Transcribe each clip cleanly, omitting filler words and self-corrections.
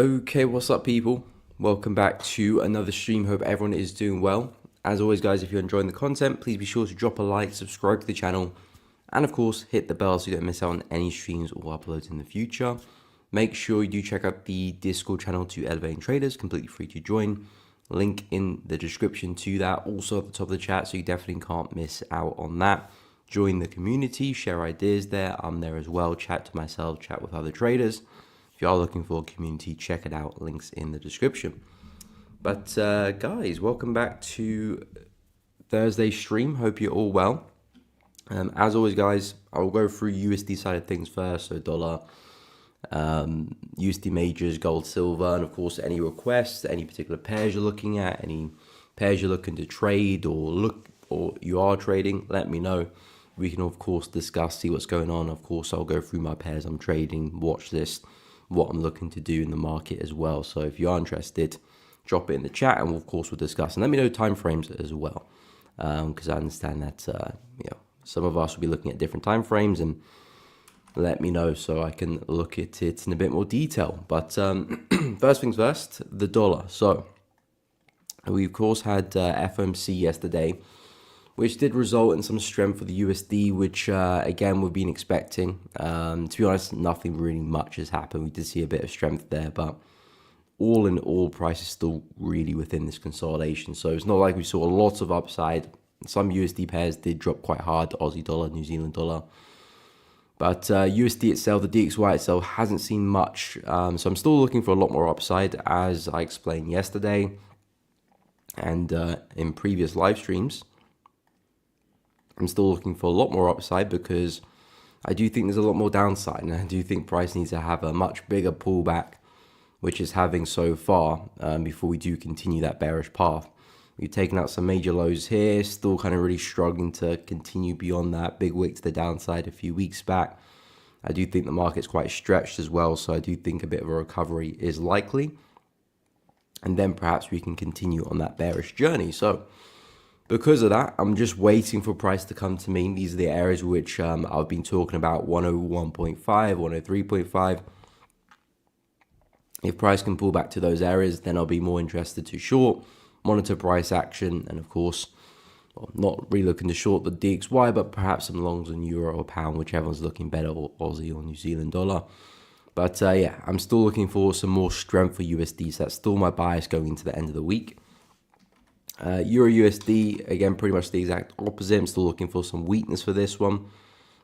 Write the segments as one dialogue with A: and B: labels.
A: Okay, what's up people? Welcome back to another stream. Hope everyone is doing well. As always guys, if you're enjoying the content, please be sure to drop a like, subscribe to the channel, and of course hit the bell so you don't miss out on any streams or uploads in the future. Make sure you do check out the Discord channel to Elevating Traders, completely free to join. Link in the description to that, also at the top of the chat, so you definitely can't miss out on that. Join the community, share ideas there. I'm there as well, chat to myself, chat with other traders. If you are looking for a community, check it out, links in the description. But guys, welcome back to Thursday stream. Hope you're all well. As always guys, I'll go through USD side of things first, so dollar, USD majors, gold, silver, and of course any requests, any particular pairs you're looking at, any pairs you're looking to trade or you are trading, let me know. We can of course discuss, see what's going on. Of course I'll go through my pairs I'm trading, watch this, what I'm looking to do in the market as well. So if you are interested, drop it in the chat and of course we'll discuss. And let me know timeframes as well, because I understand that some of us will be looking at different timeframes, and let me know so I can look at it in a bit more detail. But first things first, the dollar. So we of course had FOMC yesterday, which did result in some strength for the USD, which again we've been expecting. To be honest, nothing really much has happened. We did see a bit of strength there, but all in all, price is still really within this consolidation. So it's not like we saw a lot of upside. Some USD pairs did drop quite hard, Aussie dollar, New Zealand dollar. But USD itself, the DXY itself, hasn't seen much. So I'm still looking for a lot more upside, as I explained yesterday and in previous live streams. I'm still looking for a lot more upside because I do think there's a lot more downside, and I do think price needs to have a much bigger pullback, which it's having so far, before we do continue that bearish path. We've taken out some major lows here, still kind of really struggling to continue beyond that big wick to the downside a few weeks back. I do think the market's quite stretched as well, so I do think a bit of a recovery is likely. And then perhaps we can continue on that bearish journey. So because of that, I'm just waiting for price to come to me. These are the areas which I've been talking about, 101.5, 103.5. If price can pull back to those areas, then I'll be more interested to short, monitor price action, and of course, not really looking to short the DXY, but perhaps some longs on euro or pound, whichever's looking better, or Aussie or New Zealand dollar. But yeah, I'm still looking for some more strength for USD, so that's still my bias going into the end of the week. Euro USD, again, pretty much the exact opposite. I'm still looking for some weakness for this one.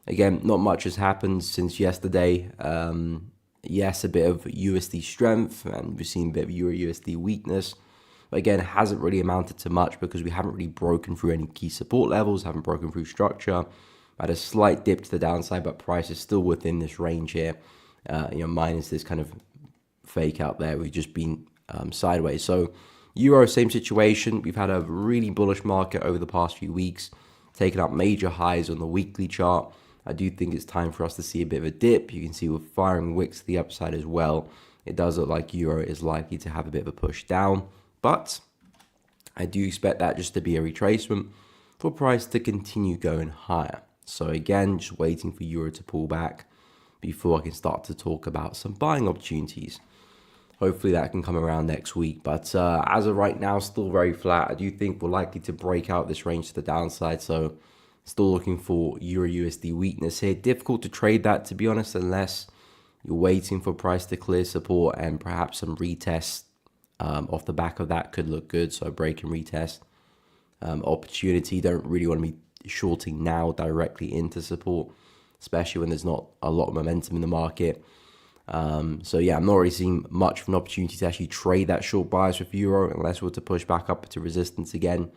A: Again, not much has happened since yesterday. Yes, a bit of USD strength, and we've seen a bit of Euro USD weakness. But again, it hasn't really amounted to much because we haven't really broken through any key support levels, haven't broken through structure. Had a slight dip to the downside, but price is still within this range here. Minus this kind of fake out there. We've just been sideways. So Euro, same situation. We've had a really bullish market over the past few weeks, taking up major highs on the weekly chart. I do think it's time for us to see a bit of a dip. You can see we're firing wicks to the upside as well. It does look like Euro is likely to have a bit of a push down, but I do expect that just to be a retracement for price to continue going higher. So again, just waiting for Euro to pull back before I can start to talk about some buying opportunities. Hopefully that can come around next week. But as of right now, still very flat. I do think we're likely to break out this range to the downside. So still looking for Euro USD weakness here. Difficult to trade that, to be honest, unless you're waiting for price to clear support, and perhaps some retest off the back of that could look good. So break and retest opportunity. Don't really want to be shorting now directly into support, especially when there's not a lot of momentum in the market. So yeah, I'm not really seeing much of an opportunity to actually trade that short bias with Euro unless we're to push back up to resistance again.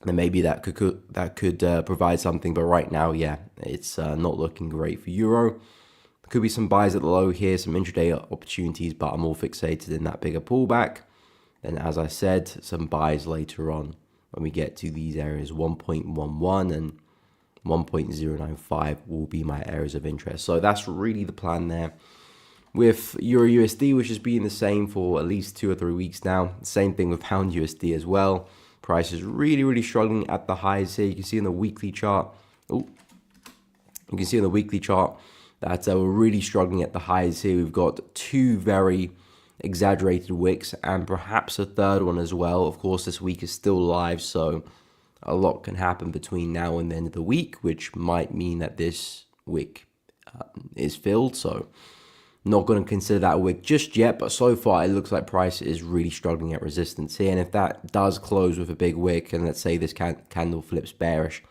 A: Then maybe that could provide something, but right now, yeah, it's not looking great for Euro. There could be some buys at the low here, some intraday opportunities, but I'm more fixated in that bigger pullback. Then, as I said, some buys later on when we get to these areas, 1.11 and 1.095 will be my areas of interest. So that's really the plan there. With Euro USD, which has been the same for at least 2 or 3 weeks now. Same thing with Pound USD as well. Price is really struggling at the highs here. You can see in the weekly chart. You can see in the weekly chart, that we're really struggling at the highs here. We've got two very exaggerated wicks and perhaps a third one as well. Of course, this week is still live, so a lot can happen between now and the end of the week, which might mean that this wick is filled. So not going to consider that a wick just yet, but so far it looks like price is really struggling at resistance here. And if that does close with a big wick, and let's say this candle flips bearish,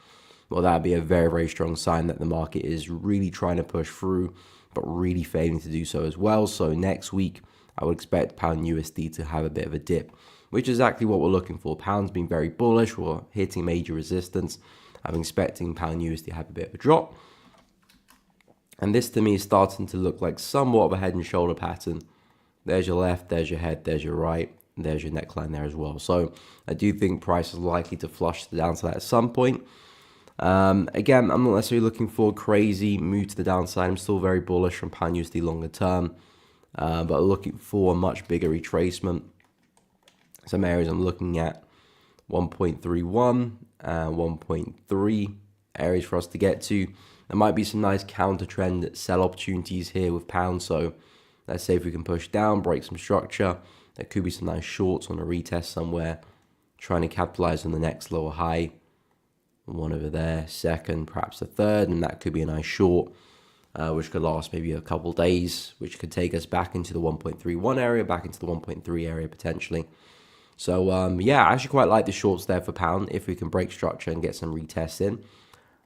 A: well, that'd be a very, very strong sign that the market is really trying to push through, but really failing to do so as well. So next week, I would expect pound USD to have a bit of a dip, which is exactly what we're looking for. Pound's been very bullish. We're hitting major resistance. I'm expecting pound USD to have a bit of a drop. And this to me is starting to look like somewhat of a head and shoulder pattern. There's your left, there's your head, there's your right, there's your neckline there as well. So I do think price is likely to flush to the downside at some point. Again, I'm not necessarily looking for a crazy move to the downside. I'm still very bullish from pound USD longer term, but looking for a much bigger retracement. Some areas I'm looking at 1.31 and 1.3 areas for us to get to. There might be some nice counter trend sell opportunities here with pound. So let's say if we can push down, break some structure, there could be some nice shorts on a retest somewhere, trying to capitalize on the next lower high. One over there, second, perhaps a third, and that could be a nice short, which could last maybe a couple days, which could take us back into the 1.31 area, back into the 1.3 area potentially. So yeah, I actually quite like the shorts there for pound if we can break structure and get some retests in.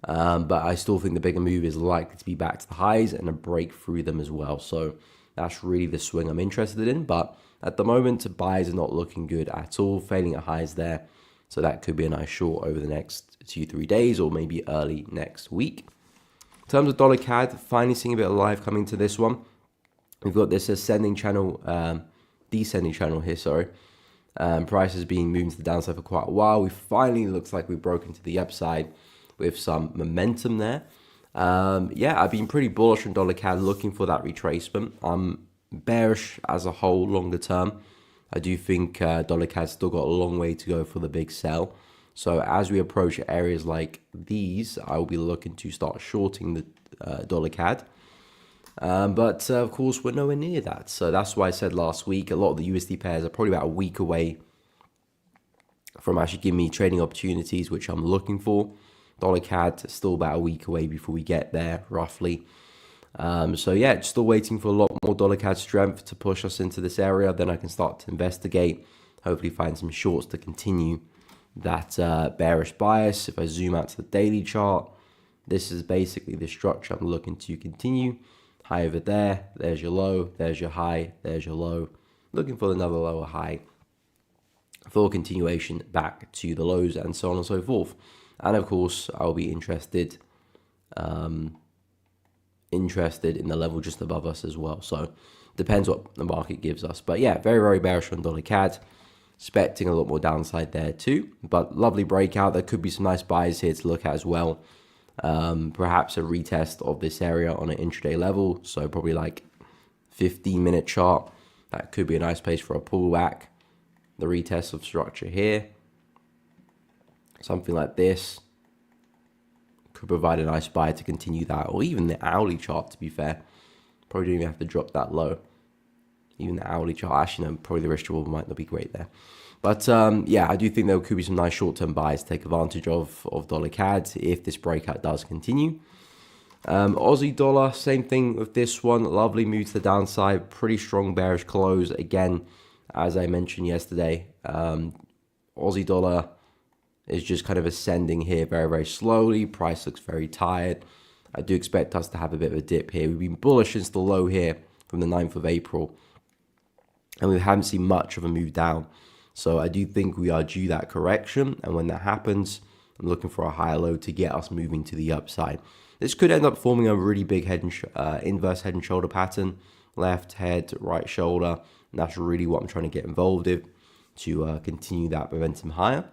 A: But I still think the bigger move is likely to be back to the highs and a break through them as well. So that's really the swing I'm interested in. But at the moment, buys are not looking good at all, failing at highs there. So that could be a nice short over the next 2-3 days or maybe early next week. In terms of dollar CAD, finally seeing a bit of life coming to this one. We've got this ascending channel, descending channel here, sorry. Price has been moving to the downside for quite a while. We finally looks like we've broken to the upside with some momentum there. Yeah, I've been pretty bullish on dollar CAD, looking for that retracement. I'm bearish as a whole longer term. I do think dollar CAD's still got a long way to go for the big sell. So as we approach areas like these, I will be looking to start shorting the dollar CAD. But of course, we're nowhere near that. So that's why I said last week, a lot of the USD pairs are probably about a week away from actually giving me trading opportunities, which I'm looking for. Dollar CAD is still about a week away before we get there, roughly. So yeah, still waiting for a lot more dollar CAD strength to push us into this area. Then I can start to investigate, hopefully find some shorts to continue that bearish bias. If I zoom out to the daily chart, this is basically the structure I'm looking to continue. High over there, there's your low, there's your high, there's your low. Looking for another lower high for continuation back to the lows and so on and so forth. And of course, I'll be interested in the level just above us as well. So depends what the market gives us. But yeah, very, very bearish on dollar CAD. Expecting a lot more downside there too. But lovely breakout. There could be some nice buys here to look at as well. Perhaps a retest of this area on an intraday level. So probably like 15-minute chart. That could be a nice place for a pullback. The retest of structure here. Something like this could provide a nice buy to continue that, or even the hourly chart, to be fair. Probably don't even have to drop that low. Even the hourly chart, actually no, probably the risk reward might not be great there. But yeah, I do think there could be some nice short-term buys to take advantage of dollar CAD if this breakout does continue. Aussie dollar, same thing with this one. Lovely move to the downside, pretty strong bearish close. Again, as I mentioned yesterday, Aussie dollar is just kind of ascending here very, very slowly. Price looks very tired. I do expect us to have a bit of a dip here. We've been bullish since the low here from the 9th of April. And we haven't seen much of a move down. So I do think we are due that correction. And when that happens, I'm looking for a higher low to get us moving to the upside. This could end up forming a really big head and inverse head and shoulder pattern. Left head, right shoulder. And that's really what I'm trying to get involved in to continue that momentum higher.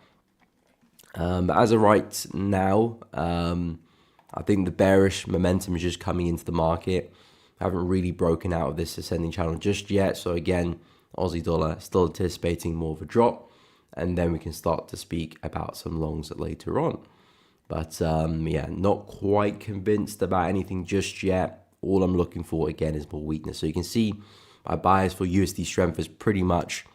A: But as of right now, I think the bearish momentum is just coming into the market. Haven't really broken out of this ascending channel just yet. So again, Aussie dollar still anticipating more of a drop. And then we can start to speak about some longs later on. But yeah, not quite convinced about anything just yet. all I'm looking for again is more weakness. So you can see my bias for USD strength is pretty much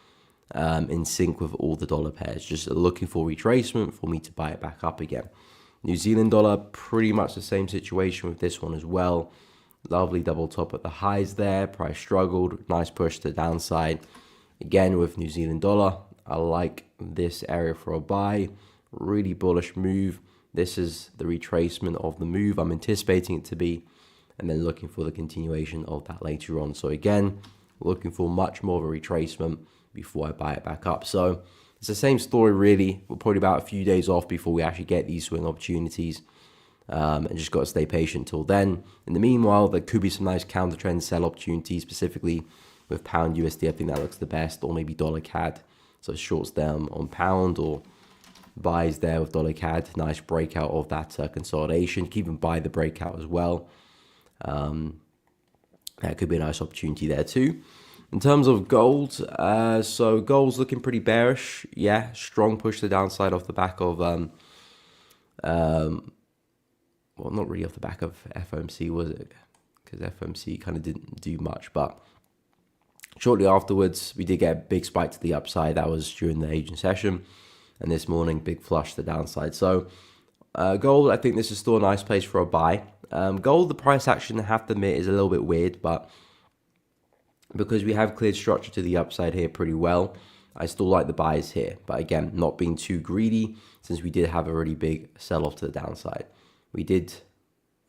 A: in sync with all the dollar pairs, just looking for retracement for me to buy it back up again. New Zealand dollar, pretty much the same situation with this one as well. Lovely double top at the highs there. Price struggled. Nice push to the downside. Again, with New Zealand dollar, I like this area for a buy. Really bullish move. This is the retracement of the move I'm anticipating it to be, and then looking for the continuation of that later on. So again, looking for much more of a retracement before I buy it back up. So it's the same story really. We're probably about a few days off before we actually get these swing opportunities. And just got to stay patient till then. In the meanwhile, there could be some nice counter trend sell opportunities, specifically with pound USD. I think that looks the best, or maybe dollar CAD. So shorts them on pound, or buys there with dollar CAD. Nice breakout of that consolidation. Keep and buy the breakout as well. That could be a nice opportunity there too. In terms of gold, so gold's looking pretty bearish. Yeah, strong push to the downside off the back of, well, not really off the back of FOMC, was it? Because FOMC kind of didn't do much, but shortly afterwards, we did get a big spike to the upside. That was during the Asian session. And this morning, big flush to the downside. So gold, I think this is still a nice place for a buy. Gold, the price action, I have to admit, is a little bit weird, but because we have cleared structure to the upside here pretty well, I still like the buys here. But again, not being too greedy, since we did have a really big sell-off to the downside. We did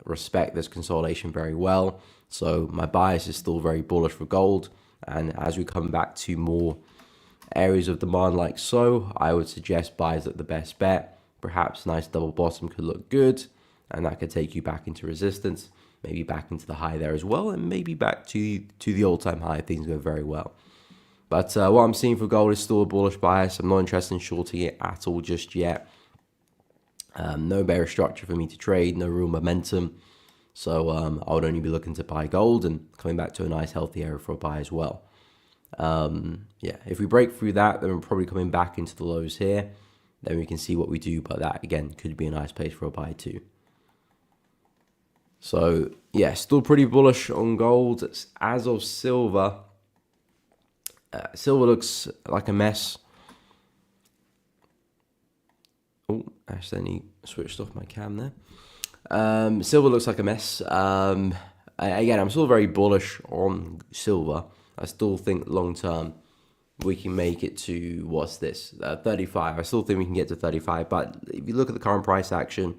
A: respect this consolidation very well. So my bias is still very bullish for gold. And as we come back to more areas of demand like so, I would suggest buys at the best bet. Perhaps nice double bottom could look good, and that could take you back into resistance, maybe back into the high there as well, and maybe back to the all-time high if things go very well. But what I'm seeing for gold is still a bullish bias. I'm not interested in shorting it at all just yet. No bearish structure for me to trade, no real momentum. So I would only be looking to buy gold and coming back to a nice healthy area for a buy as well. Yeah, if we break through that, then we're probably coming back into the lows here. Then we can see what we do, but that again could be a nice place for a buy too. So yeah, still pretty bullish on gold. As of silver, silver looks like a mess. Oh, I accidentally switched off my cam there. Silver looks like a mess. Again, I'm still very bullish on silver. I still think long term we can make it to, what's this, 35. I still think we can get to 35, but if you look at the current price action,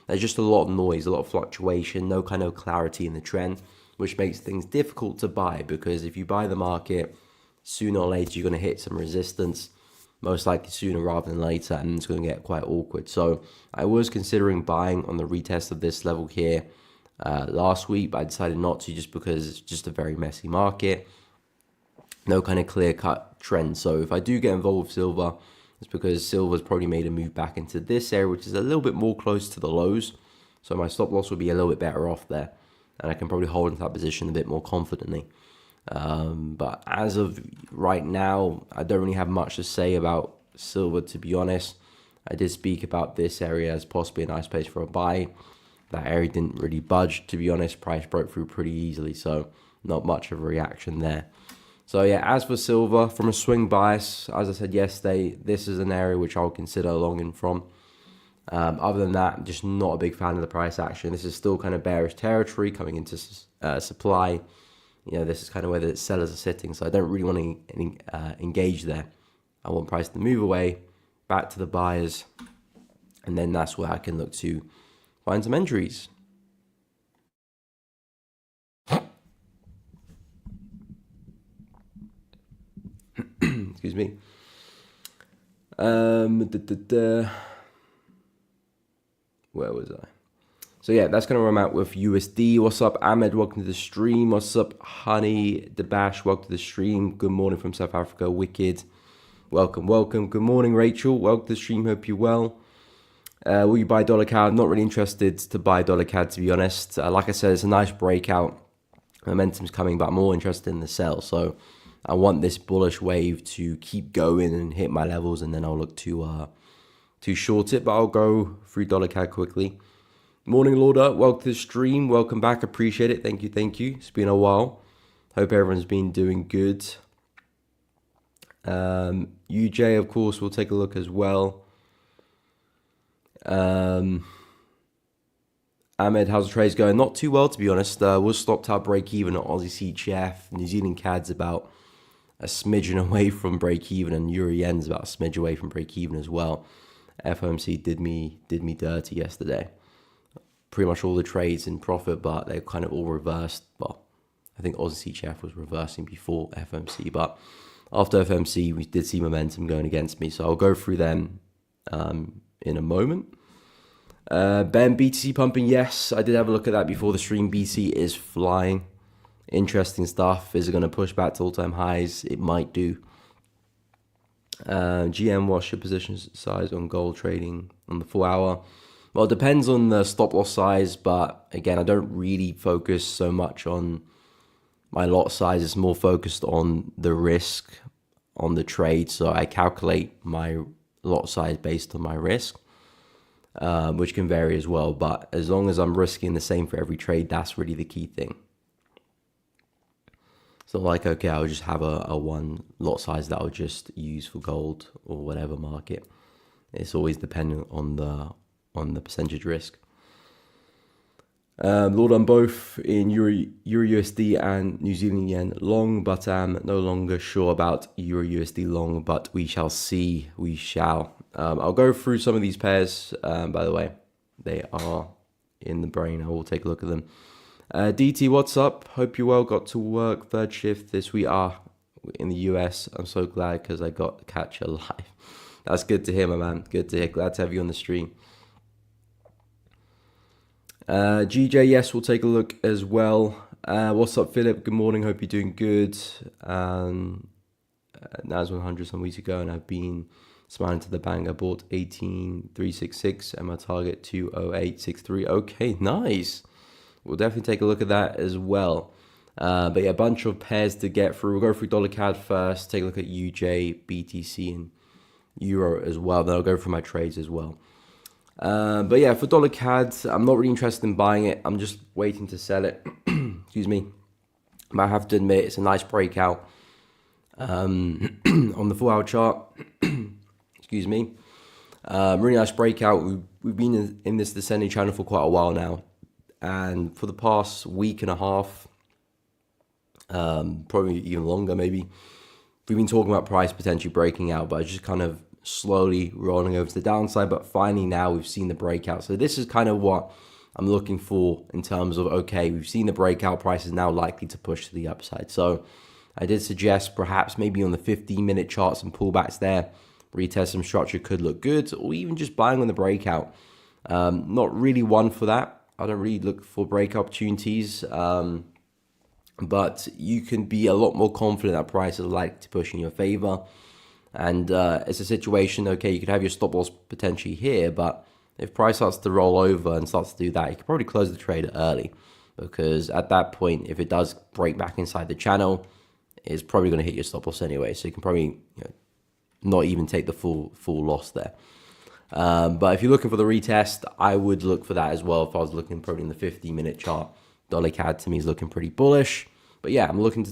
A: there's just a lot of noise, a lot of fluctuation, no kind of clarity in the trend, which makes things difficult to buy, because if you buy the market, sooner or later you're going to hit some resistance, most likely sooner rather than later, and it's going to get quite awkward. So I was considering buying on the retest of this level here last week, but I decided not to, just because it's just a very messy market. No kind of clear-cut trend. So if I do get involved with silver, it's because silver's probably made a move back into this area, which is a little bit more close to the lows. So my stop loss will be a little bit better off there, and I can probably hold into that position a bit more confidently. But as of right now, I don't really have much to say about silver, to be honest. I did speak about this area as possibly a nice place for a buy. That area didn't really budge, to be honest. Price broke through pretty easily, so not much of a reaction there. So yeah, as for silver, from a swing bias, as I said yesterday, this is an area which I'll consider longing from. Other than that, just not a big fan of the price action. This is still kind of bearish territory coming into supply. You know, this is kind of where the sellers are sitting, so I don't really want to engage there. I want price to move away, back to the buyers, and then that's where I can look to find some entries. Excuse me. Where was I? So yeah, that's going to run out with USD. What's up, Ahmed? Welcome to the stream. What's up, Honey Debash? Welcome to the stream. Good morning from South Africa. Wicked. Welcome, welcome. Good morning, Rachel. Welcome to the stream. Hope you're well. Will you buy dollar CAD? Not really interested to buy dollar CAD, to be honest. Like I said, it's a nice breakout. Momentum's coming, but I'm more interested in the sell. So I want this bullish wave to keep going and hit my levels, and then I'll look to short it. But I'll go through dollar CAD quickly. Morning, Lauder. Welcome to the stream. Welcome back. Appreciate it. Thank you. Thank you. It's been a while. Hope everyone's been doing good. UJ, of course, we'll take a look as well. Ahmed, how's the trades going? Not too well, to be honest. We're stopped our break even at Aussie CHF. New Zealand CAD's about a smidgen away from break even, and Euro Yen's about a smidge away from break even as well. FOMC did me dirty yesterday. Pretty much all the trades in profit, but they're kind of all reversed. Well, I think Aussie CHF was reversing before FOMC, but after FOMC, we did see momentum going against me. So I'll go through them in a moment. Ben, BTC pumping, yes. I did have a look at that before the stream. BTC is flying. Interesting stuff. Is it going to push back to all-time highs? It might do. GM, what's your position size on gold trading on the 4 hour? Well, it depends on the stop loss size, but again, I don't really focus so much on my lot size. It's more focused on the risk on the trade. So I calculate my lot size based on my risk, which can vary as well. But as long as I'm risking the same for every trade, that's really the key thing. So like, okay, I'll just have a one lot size that I'll just use for gold or whatever market. It's always dependent on the percentage risk. Lord, I'm both in Euro USD and New Zealand Yen long, but I'm no longer sure about Euro USD long, but we shall see. We shall. I'll go through some of these pairs, by the way. They are in the brain. I will take a look at them. DT, what's up? Hope you're well. Got to work third shift this week. In the US. I'm so glad because I got to catch you live. That's good to hear, my man. Good to hear. Glad to have you on the stream. GJ, yes, we'll take a look as well. What's up, Philip? Good morning. Hope you're doing good. NAS 100 some weeks ago, and I've been smiling to the bank. I bought 18,366 and my target 20863. Okay, nice. We'll definitely take a look at that as well. But yeah, a bunch of pairs to get through. We'll go through dollar CAD first, take a look at UJ, BTC, and Euro as well. Then I'll go through my trades as well. But yeah, for dollar CAD, I'm not really interested in buying it. I'm just waiting to sell it. Excuse me. But I have to admit, it's a nice breakout on the 4 hour chart. Excuse me. Really nice breakout. We've been in this descending channel for quite a while now. And for the past week and a half, probably even longer maybe, we've been talking about price potentially breaking out, but it's just kind of slowly rolling over to the downside. But finally now we've seen the breakout. So this is kind of what I'm looking for in terms of, okay, we've seen the breakout, price is now likely to push to the upside. So I did suggest perhaps maybe on the 15-minute charts and pullbacks there, retest some structure could look good, or even just buying on the breakout. Not really one for that. I don't really look for break opportunities, but you can be a lot more confident that price is likely to push in your favor. And it's a situation, okay, you could have your stop loss potentially here, but if price starts to roll over and starts to do that, you could probably close the trade early, because at that point, if it does break back inside the channel, it's probably going to hit your stop loss anyway. So you can probably not even take the full loss there. But if you're looking for the retest, I would look for that as well. If I was looking probably in the 15-minute chart, dollar CAD to me is looking pretty bullish. But yeah, I'm looking to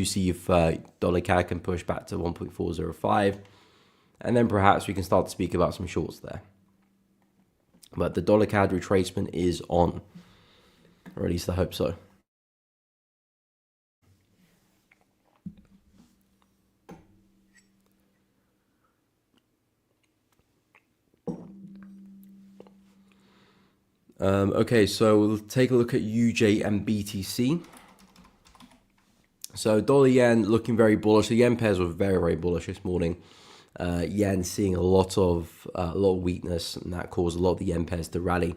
A: see if dollar CAD can push back to 1.405, and then perhaps we can start to speak about some shorts there. But the dollar CAD retracement is on, or at least I hope so. Okay, so we'll take a look at UJ and BTC. So dollar yen looking very bullish. The yen pairs were very, very bullish this morning. Yen seeing a lot of weakness, and that caused a lot of the yen pairs to rally.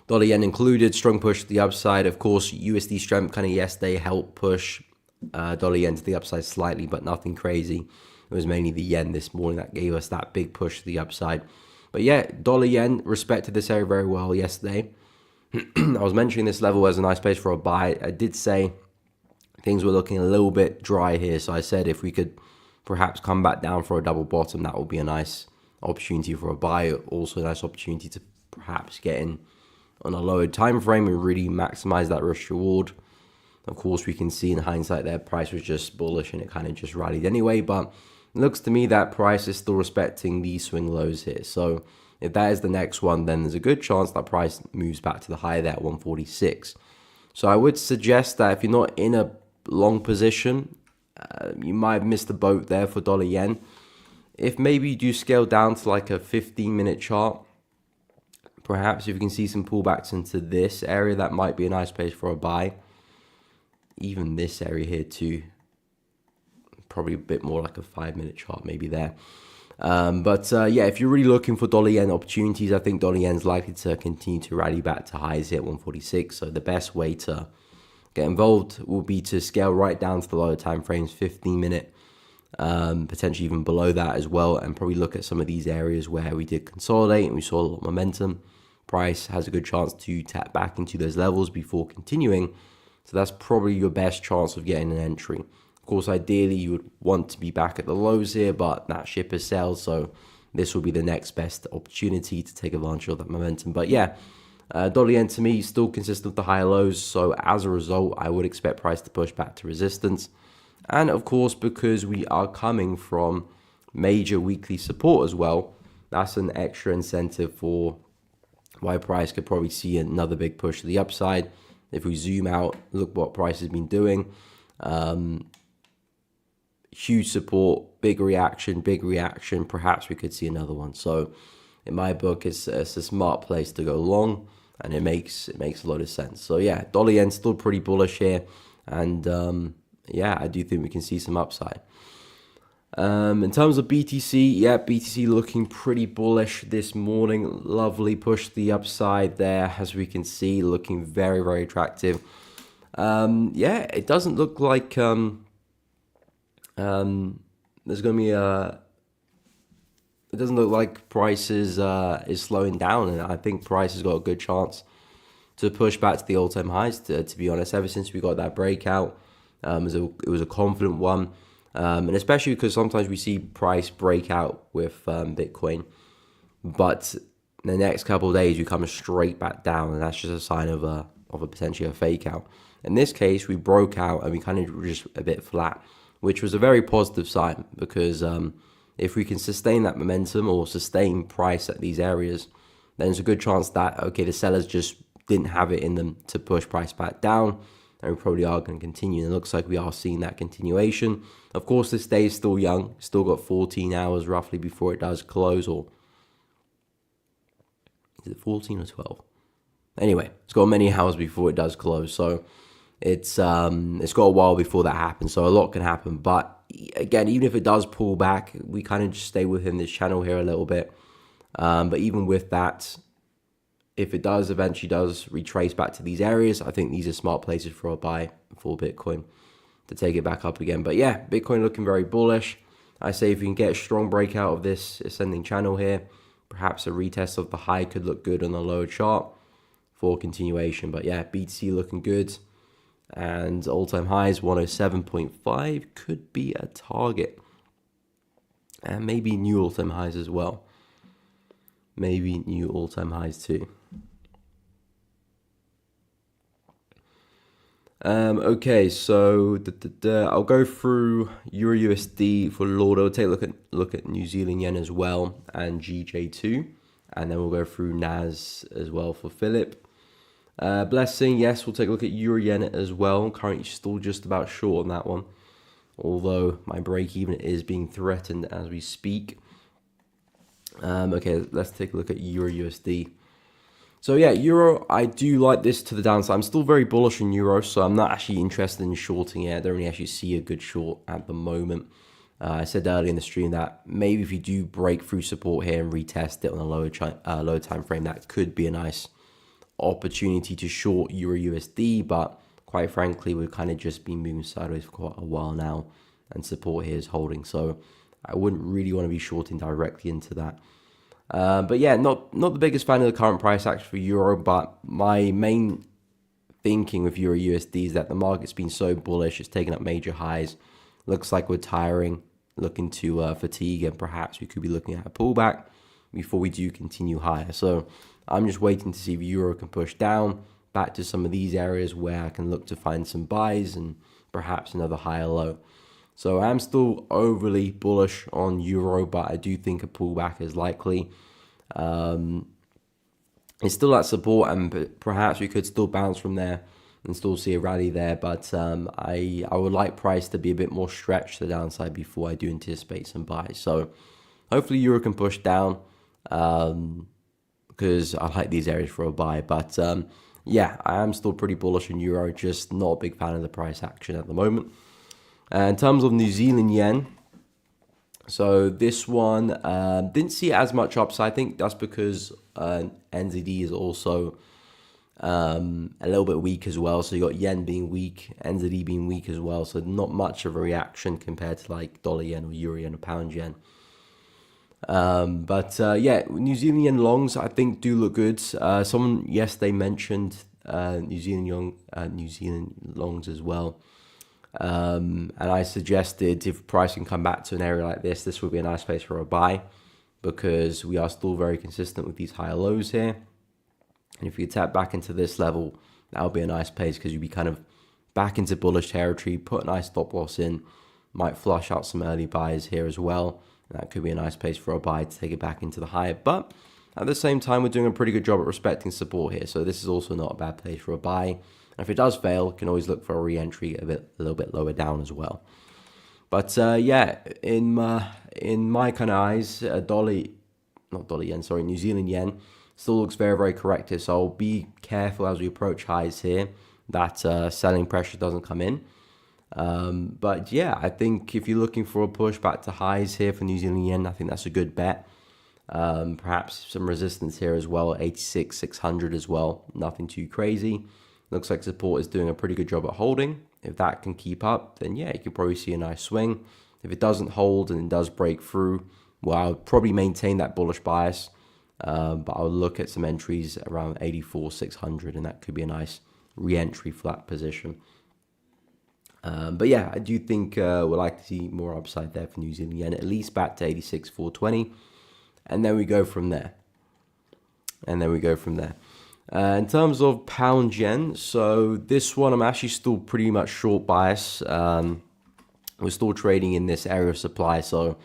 A: Dollar yen included, strong push to the upside. Of course, USD strength kind of yesterday helped push dollar yen to the upside slightly, but nothing crazy. It was mainly the yen this morning that gave us that big push to the upside. But yeah, dollar yen respected this area very well yesterday. I was mentioning this level as a nice place for a buy. I did say things were looking a little bit dry here. So I said if we could perhaps come back down for a double bottom, that would be a nice opportunity for a buy. Also a nice opportunity to perhaps get in on a lower time frame and really maximize that risk reward. Of course, we can see in hindsight that price was just bullish and it kind of just rallied anyway, but it looks to me that price is still respecting these swing lows here. So if that is the next one, then there's a good chance that price moves back to the high there at 146. So I would suggest that if you're not in a long position, you might have missed the boat there for dollar yen. If maybe you do scale down to like a 15-minute chart, perhaps if you can see some pullbacks into this area, that might be a nice place for a buy. Even this area here too, probably a bit more like a 5-minute chart maybe there. Yeah, if you're really looking for dollar yen opportunities, I think dollar yen is likely to continue to rally back to highs here at 146. So the best way to get involved will be to scale right down to the lower time frames, 15-minute, potentially even below that as well, and probably look at some of these areas where we did consolidate and we saw a lot of momentum. Price has a good chance to tap back into those levels before continuing. So that's probably your best chance of getting an entry. Of course, ideally, you would want to be back at the lows here, but that ship has sailed. So this will be the next best opportunity to take advantage of that momentum. But yeah, dollar yen to me still consists of the higher lows. So as a result, I would expect price to push back to resistance. And of course, because we are coming from major weekly support as well, that's an extra incentive for why price could probably see another big push to the upside. If we zoom out, look what price has been doing. Huge support, big reaction. Perhaps we could see another one. So in my book, it's a smart place to go long, and it makes a lot of sense. So yeah, dollar yen still pretty bullish here, and yeah, I do think we can see some upside. In terms of BTC, yeah, BTC looking pretty bullish this morning. Lovely push to the upside there, as we can see, looking very, very attractive. Yeah, it doesn't look like there's going to be a... It doesn't look like price is slowing down, and I think price has got a good chance to push back to the all-time highs, to be honest. Ever since we got that breakout, it was a confident one. And especially because sometimes we see price break out with Bitcoin, but the next couple of days you come straight back down, and that's just a sign of a potentially a fake out. In this case, we broke out and we kind of were just a bit flat, which was a very positive sign, because if we can sustain that momentum or sustain price at these areas, then there's a good chance that, okay, the sellers just didn't have it in them to push price back down, and we probably are going to continue. And it looks like we are seeing that continuation. Of course, this day is still young, still got 14 hours roughly before it does close, or is it 14 or 12? Anyway, it's got many hours before it does close, so it's got a while before that happens, so a lot can happen. But again, even if it does pull back, we kind of just stay within this channel here a little bit. But even with that, if it does eventually retrace back to these areas, I think these are smart places for a buy for Bitcoin to take it back up again. But yeah, Bitcoin looking very bullish. I say if you can get a strong breakout of this ascending channel here, perhaps a retest of the high could look good on the lower chart for continuation. But yeah, BTC looking good, and all-time highs 107.5 could be a target, and maybe new all-time highs as well. Maybe new all-time highs too. Okay, so I'll go through Euro USD for Lord. I'll take a look at New Zealand yen as well, and GJ2, and then we'll go through NAS as well for Philip. Blessing, yes, we'll take a look at Euro yen as well. Currently still just about short on that one, although my break even is being threatened as we speak. Okay, let's take a look at Euro USD. So yeah, Euro, I do like this to the downside. I'm still very bullish on Euro, so I'm not actually interested in shorting it. I don't really actually see a good short at the moment. I said earlier in the stream that maybe if you do break through support here and retest it on a lower time frame, that could be a nice opportunity to short Euro USD. But quite frankly, we've kind of just been moving sideways for quite a while now, and support here is holding. So I wouldn't really want to be shorting directly into that. But yeah, not the biggest fan of the current price action for Euro, but my main thinking with Euro USD is that the market's been so bullish, it's taken up major highs. Looks like we're tiring, looking to fatigue, and perhaps we could be looking at a pullback before we do continue higher. So I'm just waiting to see if euro can push down back to some of these areas where I can look to find some buys and perhaps another higher low. So I'm still overly bullish on euro, but I do think a pullback is likely. It's still at support, and perhaps we could still bounce from there and still see a rally there. But I would like price to be a bit more stretched to the downside before I do anticipate some buys. So hopefully euro can push down because I like these areas for a buy. But yeah, I am still pretty bullish on euro, just not a big fan of the price action at the moment. In terms of New Zealand yen, so this one didn't see as much upside. I think that's because NZD is also a little bit weak as well. So you got yen being weak, NZD being weak as well. So not much of a reaction compared to like dollar yen or euro yen or pound yen. But yeah, New Zealand yen longs I think do look good. Someone yesterday mentioned New Zealand longs as well. And I suggested if price can come back to an area like this would be a nice place for a buy because we are still very consistent with these higher lows here. And if you tap back into this level, that would be a nice place because you'd be kind of back into bullish territory, put a nice stop loss in, might flush out some early buys here as well. And that could be a nice place for a buy to take it back into the higher. But at the same time, we're doing a pretty good job at respecting support here. So this is also not a bad place for a buy. And if it does fail, you can always look for a re-entry a little bit lower down as well. But yeah, in my kind of eyes, New Zealand yen still looks very, very corrective. So I'll be careful as we approach highs here that selling pressure doesn't come in. But yeah, I think if you're looking for a push back to highs here for New Zealand yen, I think that's a good bet. Perhaps some resistance here as well, 86,600 as well. Nothing too crazy. Looks like support is doing a pretty good job at holding. If that can keep up, then yeah, you could probably see a nice swing. If it doesn't hold and it does break through, well, I would probably maintain that bullish bias. But I would look at some entries around 84,600, and that could be a nice re-entry for that position. But yeah, I do think we'd like to see more upside there for New Zealand yen, at least back to 86,420. And then we go from there. In terms of pound yen, so this one I'm actually still pretty much short bias. We're still trading in this area of supply. So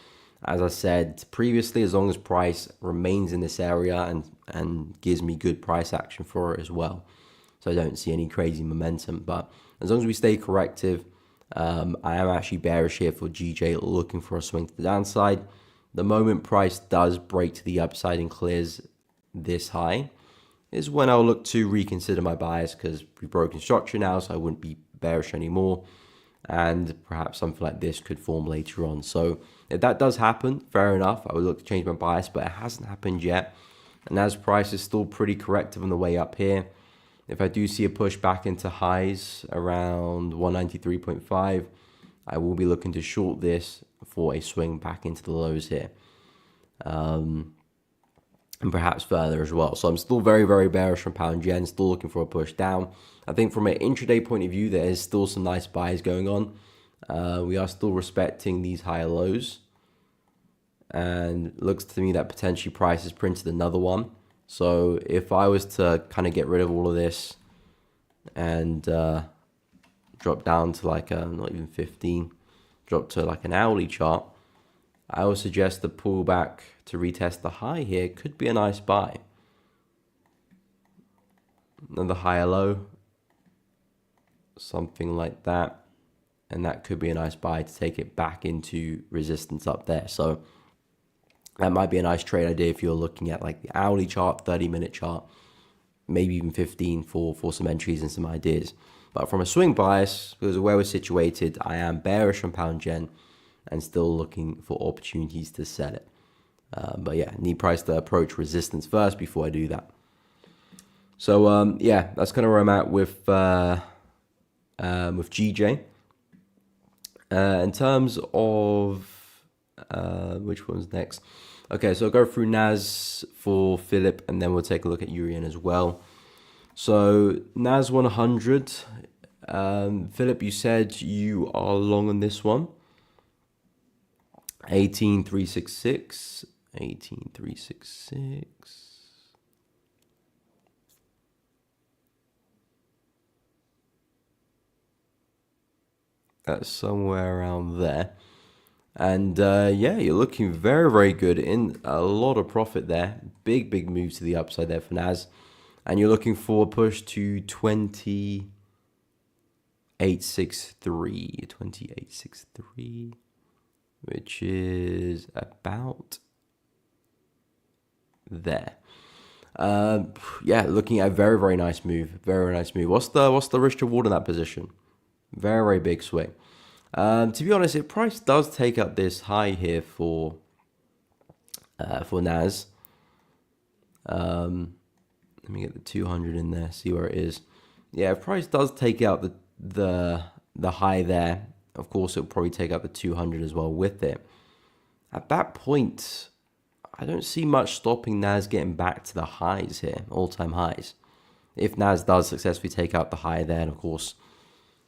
A: as I said previously, as long as price remains in this area and gives me good price action for it as well. So I don't see any crazy momentum. But as long as we stay corrective, I am actually bearish here for GJ, looking for a swing to the downside. The moment price does break to the upside and clears this high is when I'll look to reconsider my bias because we've broken structure now, so I wouldn't be bearish anymore. And perhaps something like this could form later on. So if that does happen, fair enough, I would look to change my bias, but it hasn't happened yet. And as price is still pretty corrective on the way up here, if I do see a push back into highs around 193.5, I will be looking to short this for a swing back into the lows here. And perhaps further as well. So I'm still very, very bearish on pound yen, still looking for a push down. I think from an intraday point of view, there is still some nice buys going on. We are still respecting these higher lows. And it looks to me that potentially price has printed another one. So if I was to kind of get rid of all of this and drop down to like not even 15, drop to like an hourly chart, I would suggest the pullback to retest the high here could be a nice buy. Another higher low, something like that, and that could be a nice buy to take it back into resistance up there. So that might be a nice trade idea if you're looking at like the hourly chart, 30-minute chart, maybe even 15 for some entries and some ideas. But from a swing bias, because of where we're situated, I am bearish on pound yen and still looking for opportunities to sell it. But yeah, need price to approach resistance first before I do that. So yeah, that's kind of where I'm at with GJ. In terms of which one's next? Okay, so I'll go through NAS for Philip, and then we'll take a look at Urian as well. So NAS 100, Philip, you said you are long on this one. 18,366. That's somewhere around there. And yeah, you're looking very, very good in a lot of profit there. Big, big move to the upside there for NAS. And you're looking for a push to 2863, which is about there. Yeah, looking at a very, very nice move. Very nice move. What's the risk reward in that position? Very, very big swing. To be honest, if price does take up this high here for NAS, let me get the 200 in there, see where it is. Yeah, if price does take out the high there, of course it'll probably take out the 200 as well with it. At that point, I don't see much stopping NAS getting back to the highs here, all-time highs. If NAS does successfully take out the high there, and of course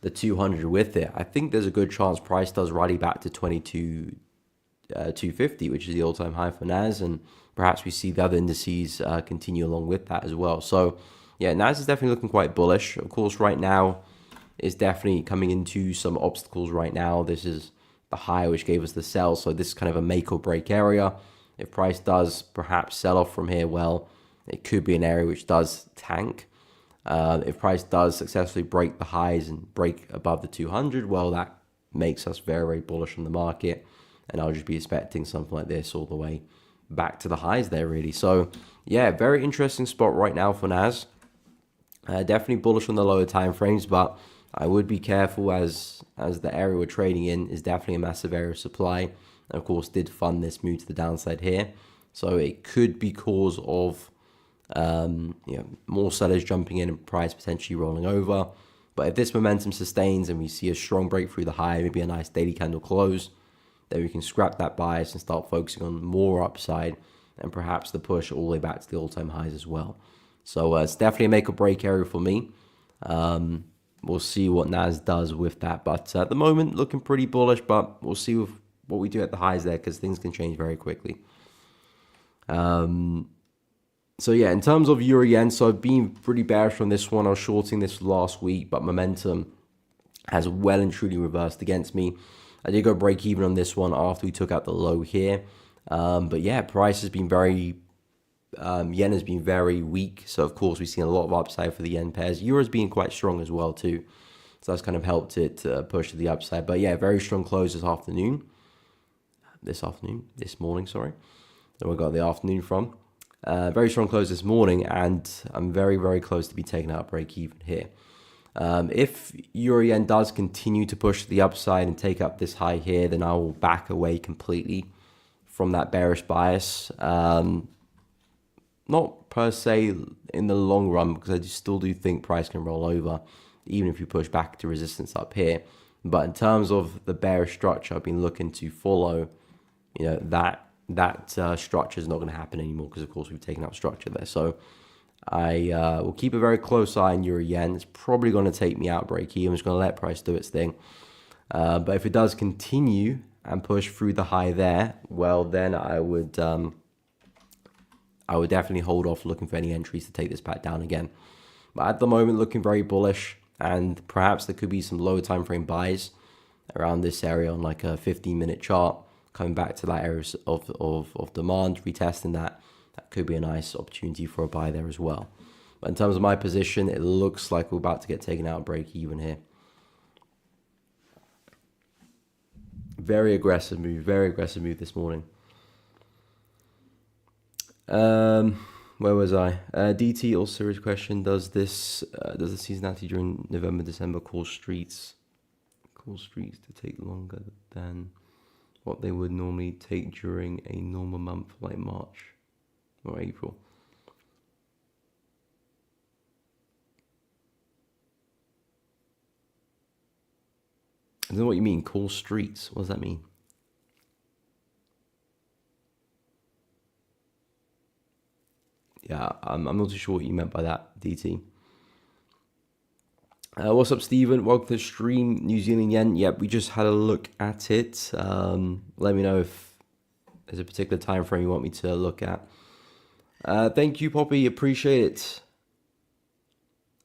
A: the 200 with it, I think there's a good chance price does rally back to 250, which is the all-time high for NAS, and perhaps we see the other indices continue along with that as well. So yeah, NAS is definitely looking quite bullish. Of course, right now is definitely coming into some obstacles right now. This is the high which gave us the sell, so this is kind of a make or break area. If price does perhaps sell off from here, well, it could be an area which does tank. If price does successfully break the highs and break above the 200, well, that makes us very, very bullish on the market. And I'll just be expecting something like this all the way back to the highs there, really. So, yeah, very interesting spot right now for NAS. Definitely bullish on the lower time frames, but I would be careful as the area we're trading in is definitely a massive area of supply. And of course, did fund this move to the downside here. So it could be cause of more sellers jumping in and price potentially rolling over. But if this momentum sustains and we see a strong break through the high, maybe a nice daily candle close, then we can scrap that bias and start focusing on more upside and perhaps the push all the way back to the all-time highs as well. So it's definitely a make or break area for me. We'll see what NAS does with that. But at the moment, looking pretty bullish, but we'll see what we do at the highs there because things can change very quickly. So yeah, in terms of euro yen, so I've been pretty bearish on this one. I was shorting this last week, but momentum has well and truly reversed against me. I did go break even on this one after we took out the low here. But yeah, price has been very, yen has been very weak. So of course, we've seen a lot of upside for the yen pairs. Euro's been quite strong as well too. So that's kind of helped it push to the upside. But yeah, very strong close this morning, sorry. So we got the afternoon from. Very strong close this morning, and I'm very, very close to be taking out break even here. If euro yen does continue to push to the upside and take up this high here, then I will back away completely from that bearish bias. Not per se in the long run, because I still do think price can roll over, even if you push back to resistance up here. But in terms of the bearish structure, I've been looking to follow, that structure is not going to happen anymore because, of course, we've taken out structure there. So I will keep a very close eye on euro yen. It's probably going to take me out break even. I'm just going to let price do its thing. But if it does continue and push through the high there, well, then I would definitely hold off looking for any entries to take this back down again. But at the moment, looking very bullish, and perhaps there could be some lower time frame buys around this area on like a 15-minute chart, coming back to that area of demand, retesting that. That could be a nice opportunity for a buy there as well. But in terms of my position, it looks like we're about to get taken out break even here. Very aggressive move this morning. Where was I? DT or serious question: does the seasonality during November, December cause streets to take longer than what they would normally take during a normal month like March or April? I don't know what you mean, call streets. What does that mean? Yeah, I'm not too sure what you meant by that, DT. What's up, Stephen? Welcome to the stream. New Zealand yen. Yep, we just had a look at it. Let me know if there's a particular time frame you want me to look at. Thank you, Poppy. Appreciate it.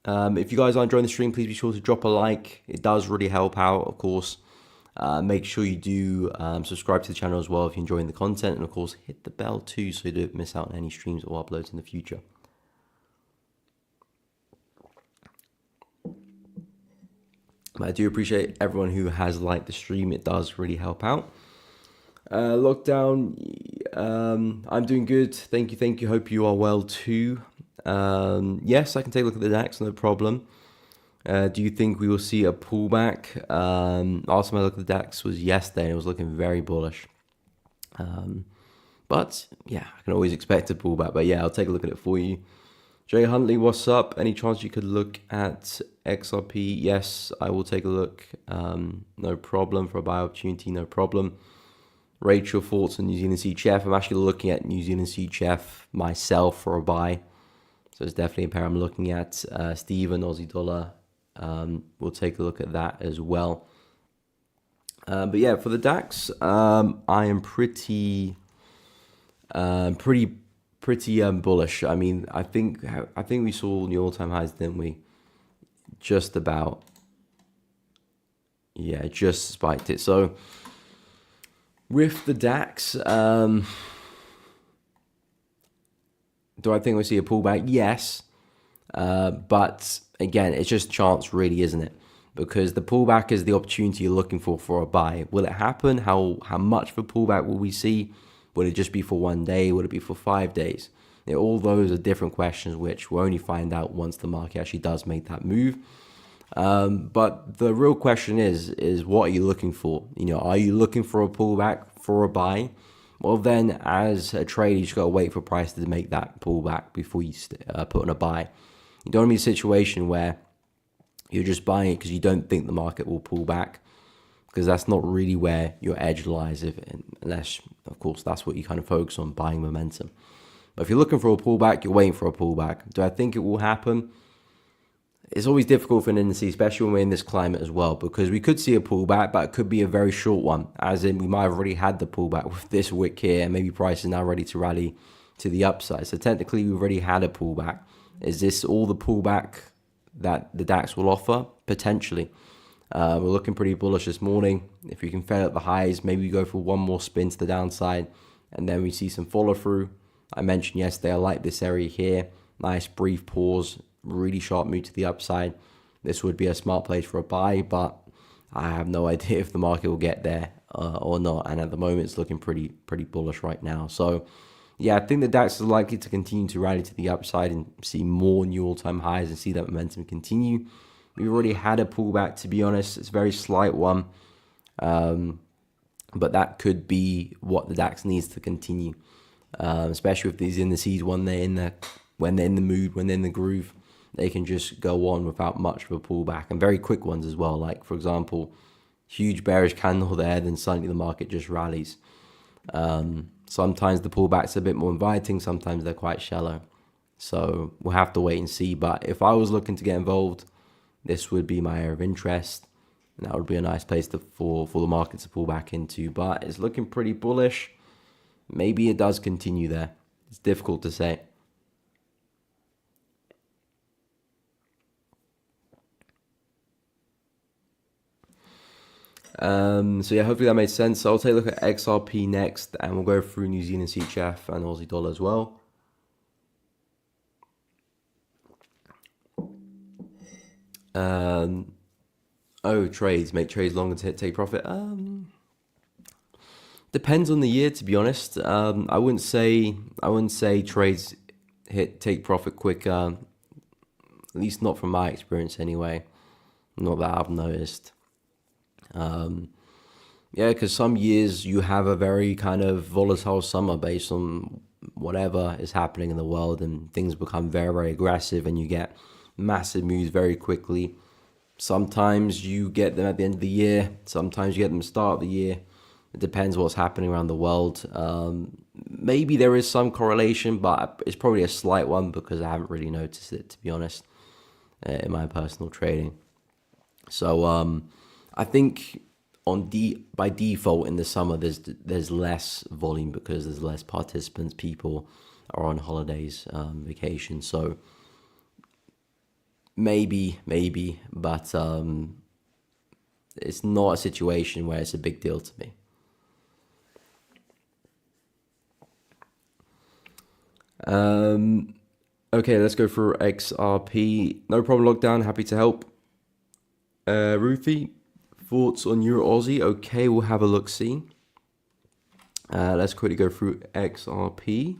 A: If you guys are enjoying the stream, please be sure to drop a like. It does really help out, of course. Make sure you do subscribe to the channel as well if you're enjoying the content. And of course, hit the bell too so you don't miss out on any streams or uploads in the future. I do appreciate everyone who has liked the stream. It does really help out. Lockdown, I'm doing good. Thank you. Hope you are well too. Yes, I can take a look at the DAX, no problem. Do you think we will see a pullback? Last time I looked at the DAX was yesterday and it was looking very bullish. But yeah, I can always expect a pullback. But yeah, I'll take a look at it for you. Jay Huntley, what's up? Any chance you could look at XRP? Yes, I will take a look. No problem. For a buy opportunity, no problem. Rachel, thoughts on New Zealand CHF? I'm actually looking at New Zealand CHF myself for a buy. So it's definitely a pair I'm looking at. Stephen, Aussie dollar. We'll take a look at that as well. But yeah, for the DAX, I am pretty bullish. I mean, I think we saw new all-time highs, didn't we? Just about. Yeah, just spiked it. So with the DAX, do I think we'll see a pullback? Yes. But again, it's just chance really, isn't it? Because the pullback is the opportunity you're looking for a buy. Will it happen? How much of a pullback will we see? Will it just be for 1 day? Will it be for 5 days? You know, all those are different questions which we'll only find out once the market actually does make that move. But the real question is what are you looking for? You know, are you looking for a pullback for a buy? Well, then as a trader, you just got to wait for price to make that pullback before you put on a buy. You don't want to be in a situation where you're just buying it because you don't think the market will pull back, because that's not really where your edge lies, unless, of course, that's what you kind of focus on, buying momentum. But if you're looking for a pullback, you're waiting for a pullback. Do I think it will happen? It's always difficult for an indice, especially when we're in this climate as well, because we could see a pullback, but it could be a very short one, as in we might have already had the pullback with this wick here, and maybe price is now ready to rally to the upside. So technically, we've already had a pullback. Is this all the pullback that the DAX will offer? Potentially. We're looking pretty bullish this morning. If we can fail at the highs, maybe we go for one more spin to the downside, and then we see some follow through. I mentioned yesterday, I like this area here. Nice brief pause, really sharp move to the upside. This would be a smart place for a buy, but I have no idea if the market will get there or not. And at the moment, it's looking pretty bullish right now. So yeah, I think the DAX is likely to continue to rally to the upside and see more new all-time highs and see that momentum continue. We've already had a pullback, to be honest. It's a very slight one. But that could be what the DAX needs to continue. Especially with these indices, when they're in the mood, when they're in the groove, they can just go on without much of a pullback, and very quick ones as well. Like, for example, huge bearish candle there, then suddenly the market just rallies. Sometimes the pullbacks are a bit more inviting, sometimes they're quite shallow. So we'll have to wait and see. But if I was looking to get involved, this would be my area of interest, and that would be a nice place for the market to pull back into. But it's looking pretty bullish. Maybe it does continue there. It's difficult to say. So yeah, hopefully that made sense. So I'll take a look at XRP next, and we'll go through New Zealand CHF and Aussie dollar as well. Trades, make trades longer to take profit. Depends on the year, to be honest. I wouldn't say trades take profit quicker, at least not from my experience anyway. Not that I've noticed. Yeah, because some years you have a very kind of volatile summer based on whatever is happening in the world, and things become very, very aggressive, and you get massive moves very quickly. Sometimes you get them at the end of the year. Sometimes you get them at the start of the year. It depends what's happening around the world. Maybe there is some correlation, but it's probably a slight one because I haven't really noticed it, to be honest, in my personal trading. So I think by default in the summer there's less volume because there's less participants. People are on holidays, vacation. So maybe, but it's not a situation where it's a big deal to me. Okay, let's go for XRP. No problem, lockdown. Happy to help. Ruthie, thoughts on Euro Aussie? Okay, we'll have a look. See. Let's quickly go through XRP.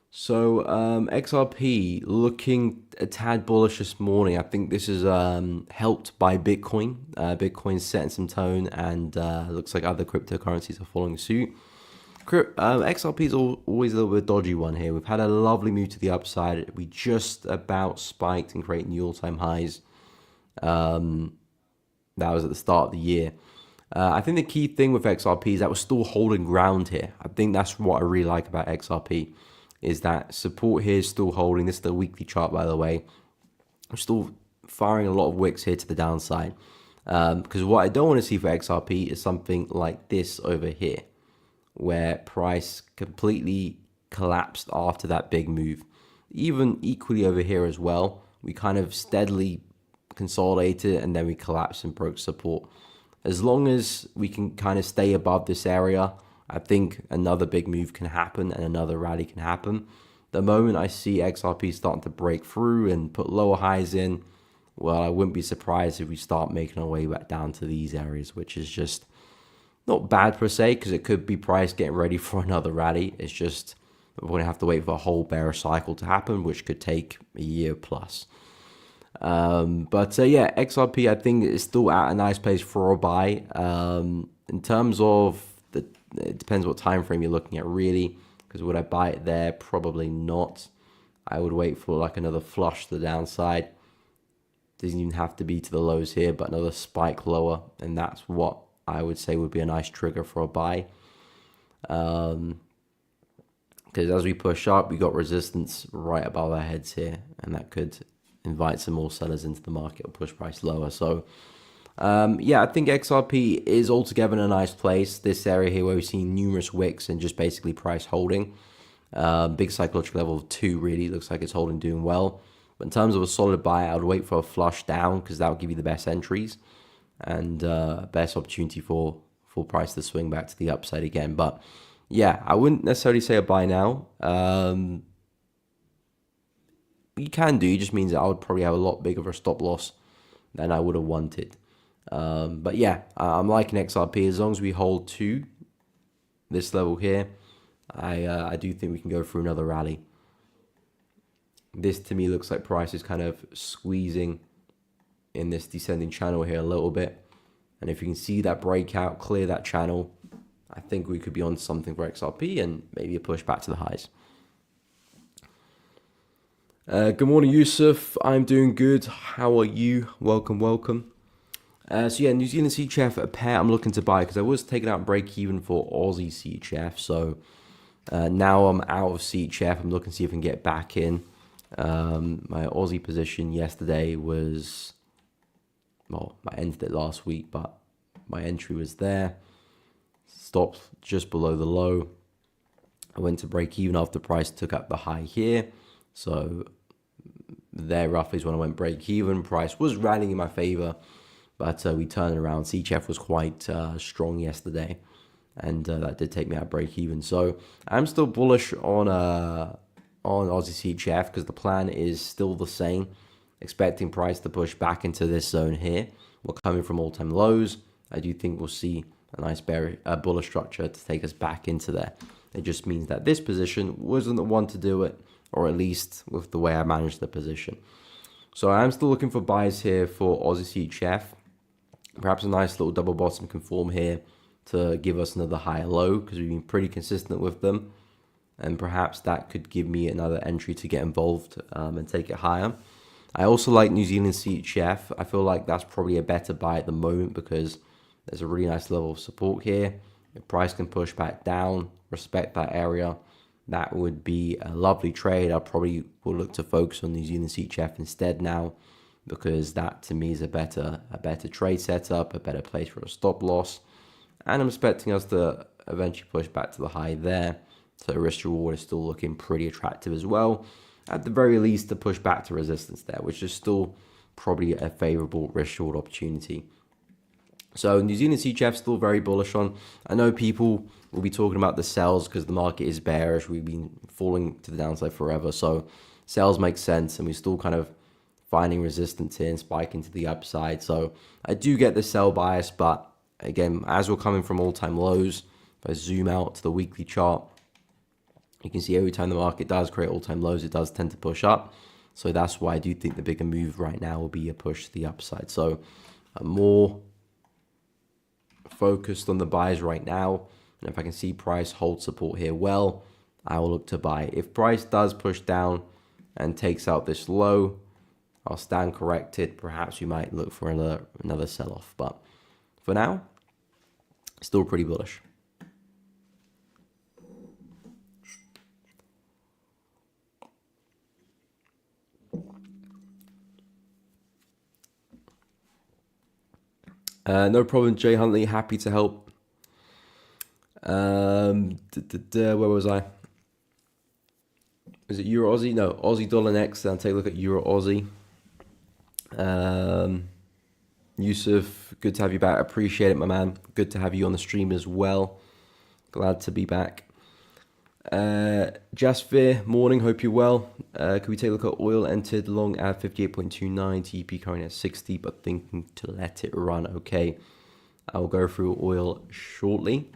A: So XRP looking a tad bullish this morning. I think this is helped by Bitcoin. Bitcoin's setting some tone, and looks like other cryptocurrencies are following suit. XRP is always a little bit dodgy one here. We've had a lovely move to the upside. We just about spiked and created new all-time highs. That was at the start of the year. I think the key thing with XRP is that we're still holding ground here. I think that's what I really like about XRP, is that support here is still holding. This is the weekly chart, by the way. I'm still firing a lot of wicks here to the downside. Because what I don't want to see for XRP is something like this over here, where price completely collapsed after that big move. Even equally over here as well, we kind of steadily consolidated and then we collapsed and broke support. As long as we can kind of stay above this area, I think another big move can happen and another rally can happen. The moment I see XRP starting to break through and put lower highs in, well, I wouldn't be surprised if we start making our way back down to these areas, which is just not bad per se, because it could be price getting ready for another rally. It's just we're going to have to wait for a whole bearish cycle to happen, which could take a year plus. Yeah, XRP I think is still at a nice place for a buy. In terms of it depends what time frame you're looking at, really. Because would I buy it there? Probably not. I would wait for like another flush to the downside. Doesn't even have to be to the lows here, but another spike lower, and that's what I would say would be a nice trigger for a buy. Because as we push up, we got resistance right above our heads here, and that could invite some more sellers into the market or push price lower. So yeah, I think XRP is altogether in a nice place. This area here where we've seen numerous wicks and just basically price holding. Big psychological level of 2 really looks like it's holding, doing well. But in terms of a solid buy, I would wait for a flush down, because that will give you the best entries and best opportunity for price to swing back to the upside again. But yeah, I wouldn't necessarily say a buy now. You can do, it just means that I would probably have a lot bigger of a stop loss than I would have wanted. But yeah, I'm liking XRP. As long as we hold to this level here, I do think we can go through another rally. This to me looks like price is kind of squeezing in this descending channel here a little bit. And if you can see that breakout, clear that channel, I think we could be on something for XRP and maybe a push back to the highs. Good morning, Yusuf. I'm doing good. How are you? Welcome. So yeah, New Zealand CHF, a pair I'm looking to buy, because I was taking out break even for Aussie CHF. So now I'm out of CHF. I'm looking to see if I can get back in. My Aussie position yesterday was, well, I ended it last week, but my entry was there. Stopped just below the low. I went to break even after price took up the high here. So there roughly is when I went break even. Price was rallying in my favor, but we turned it around. CHF was quite strong yesterday, and that did take me out break even. So I'm still bullish on Aussie CHF, because the plan is still the same. Expecting price to push back into this zone here. We're coming from all-time lows. I do think we'll see a nice bullish structure to take us back into there. It just means that this position wasn't the one to do it, or at least with the way I managed the position. So I'm still looking for buys here for Aussie CHF. Perhaps a nice little double bottom can form here to give us another higher low, because we've been pretty consistent with them. And perhaps that could give me another entry to get involved and take it higher. I also like New Zealand CHF. I feel like that's probably a better buy at the moment, because there's a really nice level of support here. If price can push back down, respect that area, that would be a lovely trade. I probably will look to focus on New Zealand CHF instead now, because that to me is a better trade setup, a better place for a stop loss. And I'm expecting us to eventually push back to the high there. So risk reward is still looking pretty attractive as well. at the very least to push back to resistance there, which is still probably a favorable risk short opportunity. So New Zealand CHF still very bullish on. I know people will be talking about the sells because the market is bearish. We've been falling to the downside forever. So sells make sense, and we're still kind of finding resistance here and spiking to the upside. So I do get the sell bias, but again, as we're coming from all-time lows, if I zoom out to the weekly chart, you can see every time the market does create all-time lows, it does tend to push up. So that's why I do think the bigger move right now will be a push to the upside. So I'm more focused on the buys right now. And if I can see price hold support here well, I will look to buy. If price does push down and takes out this low, I'll stand corrected. Perhaps you might look for another sell-off. But for now, still pretty bullish. No problem, Jay Huntley. Happy to help. Where was I? Is it Euro Aussie? No, Aussie dollar next. Then take a look at Euro Aussie. Yusuf, good to have you back. Appreciate it, my man. Good to have you on the stream as well. Glad to be back. Jasper, morning. Hope you're well. Can we take a look at oil? Entered long at 58.29. TP currently at 60, but thinking to let it run. Okay, I'll go through oil shortly.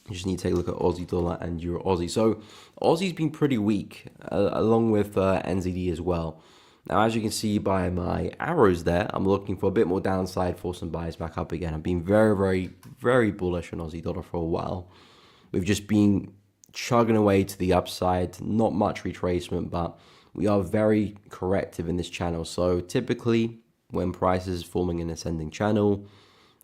A: You just need to take a look at Aussie dollar and Euro Aussie. So Aussie's been pretty weak, along with NZD as well. Now, as you can see by my arrows there, I'm looking for a bit more downside for some buys back up again. I've been very, very, very bullish on Aussie dollar for a while. We've just been chugging away to the upside, not much retracement, but we are very corrective in this channel. So typically when price is forming an ascending channel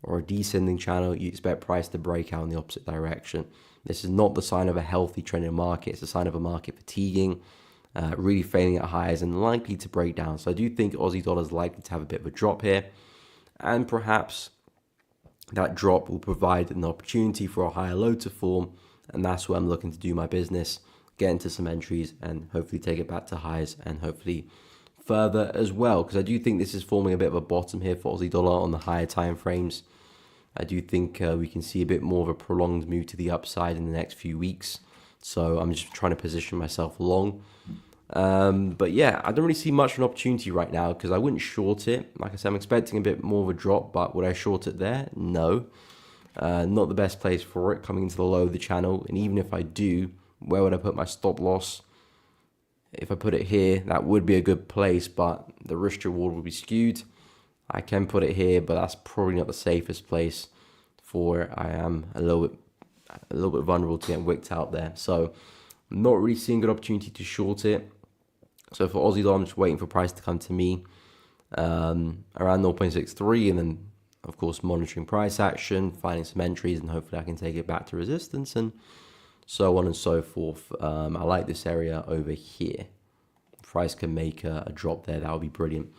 A: or a descending channel, you expect price to break out in the opposite direction. This is not the sign of a healthy trending market. It's a sign of a market fatiguing, really failing at highs and likely to break down. So I do think Aussie dollar is likely to have a bit of a drop here, and perhaps that drop will provide an opportunity for a higher low to form. And that's where I'm looking to do my business, get into some entries and hopefully take it back to highs and hopefully further as well. Because I do think this is forming a bit of a bottom here for Aussie dollar on the higher time frames. I do think we can see a bit more of a prolonged move to the upside in the next few weeks. So I'm just trying to position myself long. But yeah, I don't really see much of an opportunity right now because I wouldn't short it. Like I said, I'm expecting a bit more of a drop, but would I short it there? No. Not the best place for it coming into the low of the channel. And even if I do, where would I put my stop loss? If I put it here, that would be a good place, but the risk reward will be skewed. I can put it here, but that's probably not the safest place for I am a little bit vulnerable to get wicked out there. So I'm not really seeing a good opportunity to short it. So for Aussie dollar, I'm just waiting for price to come to me around 0.63, and then of course monitoring price action, finding some entries, and hopefully I can take it back to resistance and so on and so forth. I like this area over here. Price can make a drop there, that would be brilliant.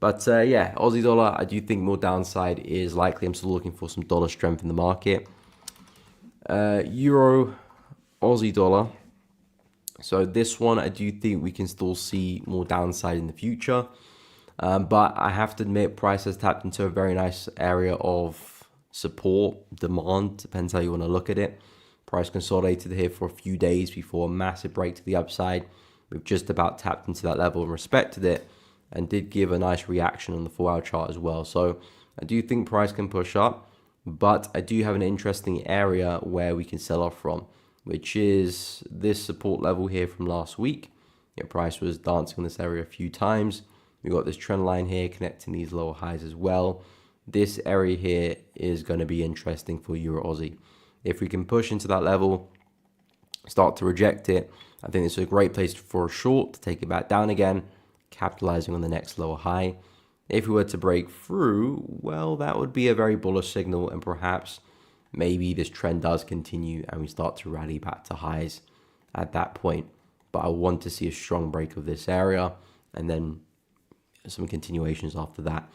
A: But yeah, Aussie dollar, I do think more downside is likely. I'm still looking for some dollar strength in the market. Euro, Aussie dollar. So this one, I do think we can still see more downside in the future. But I have to admit, price has tapped into a very nice area of support, demand, depends how you want to look at it. Price consolidated here for a few days before a massive break to the upside. We've just about tapped into that level and respected it, and did give a nice reaction on the 4-hour chart as well. So I do think price can push up, but I do have an interesting area where we can sell off from, which is this support level here from last week. Your price was dancing on this area a few times. We got this trend line here connecting these lower highs as well. This area here is going to be interesting for Euro Aussie. If we can push into that level, start to reject it, I think it's a great place for a short to take it back down again, capitalizing on the next lower high. If we were to break through, well, that would be a very bullish signal, and perhaps maybe this trend does continue and we start to rally back to highs at that point. But I want to see a strong break of this area and then some continuations after that.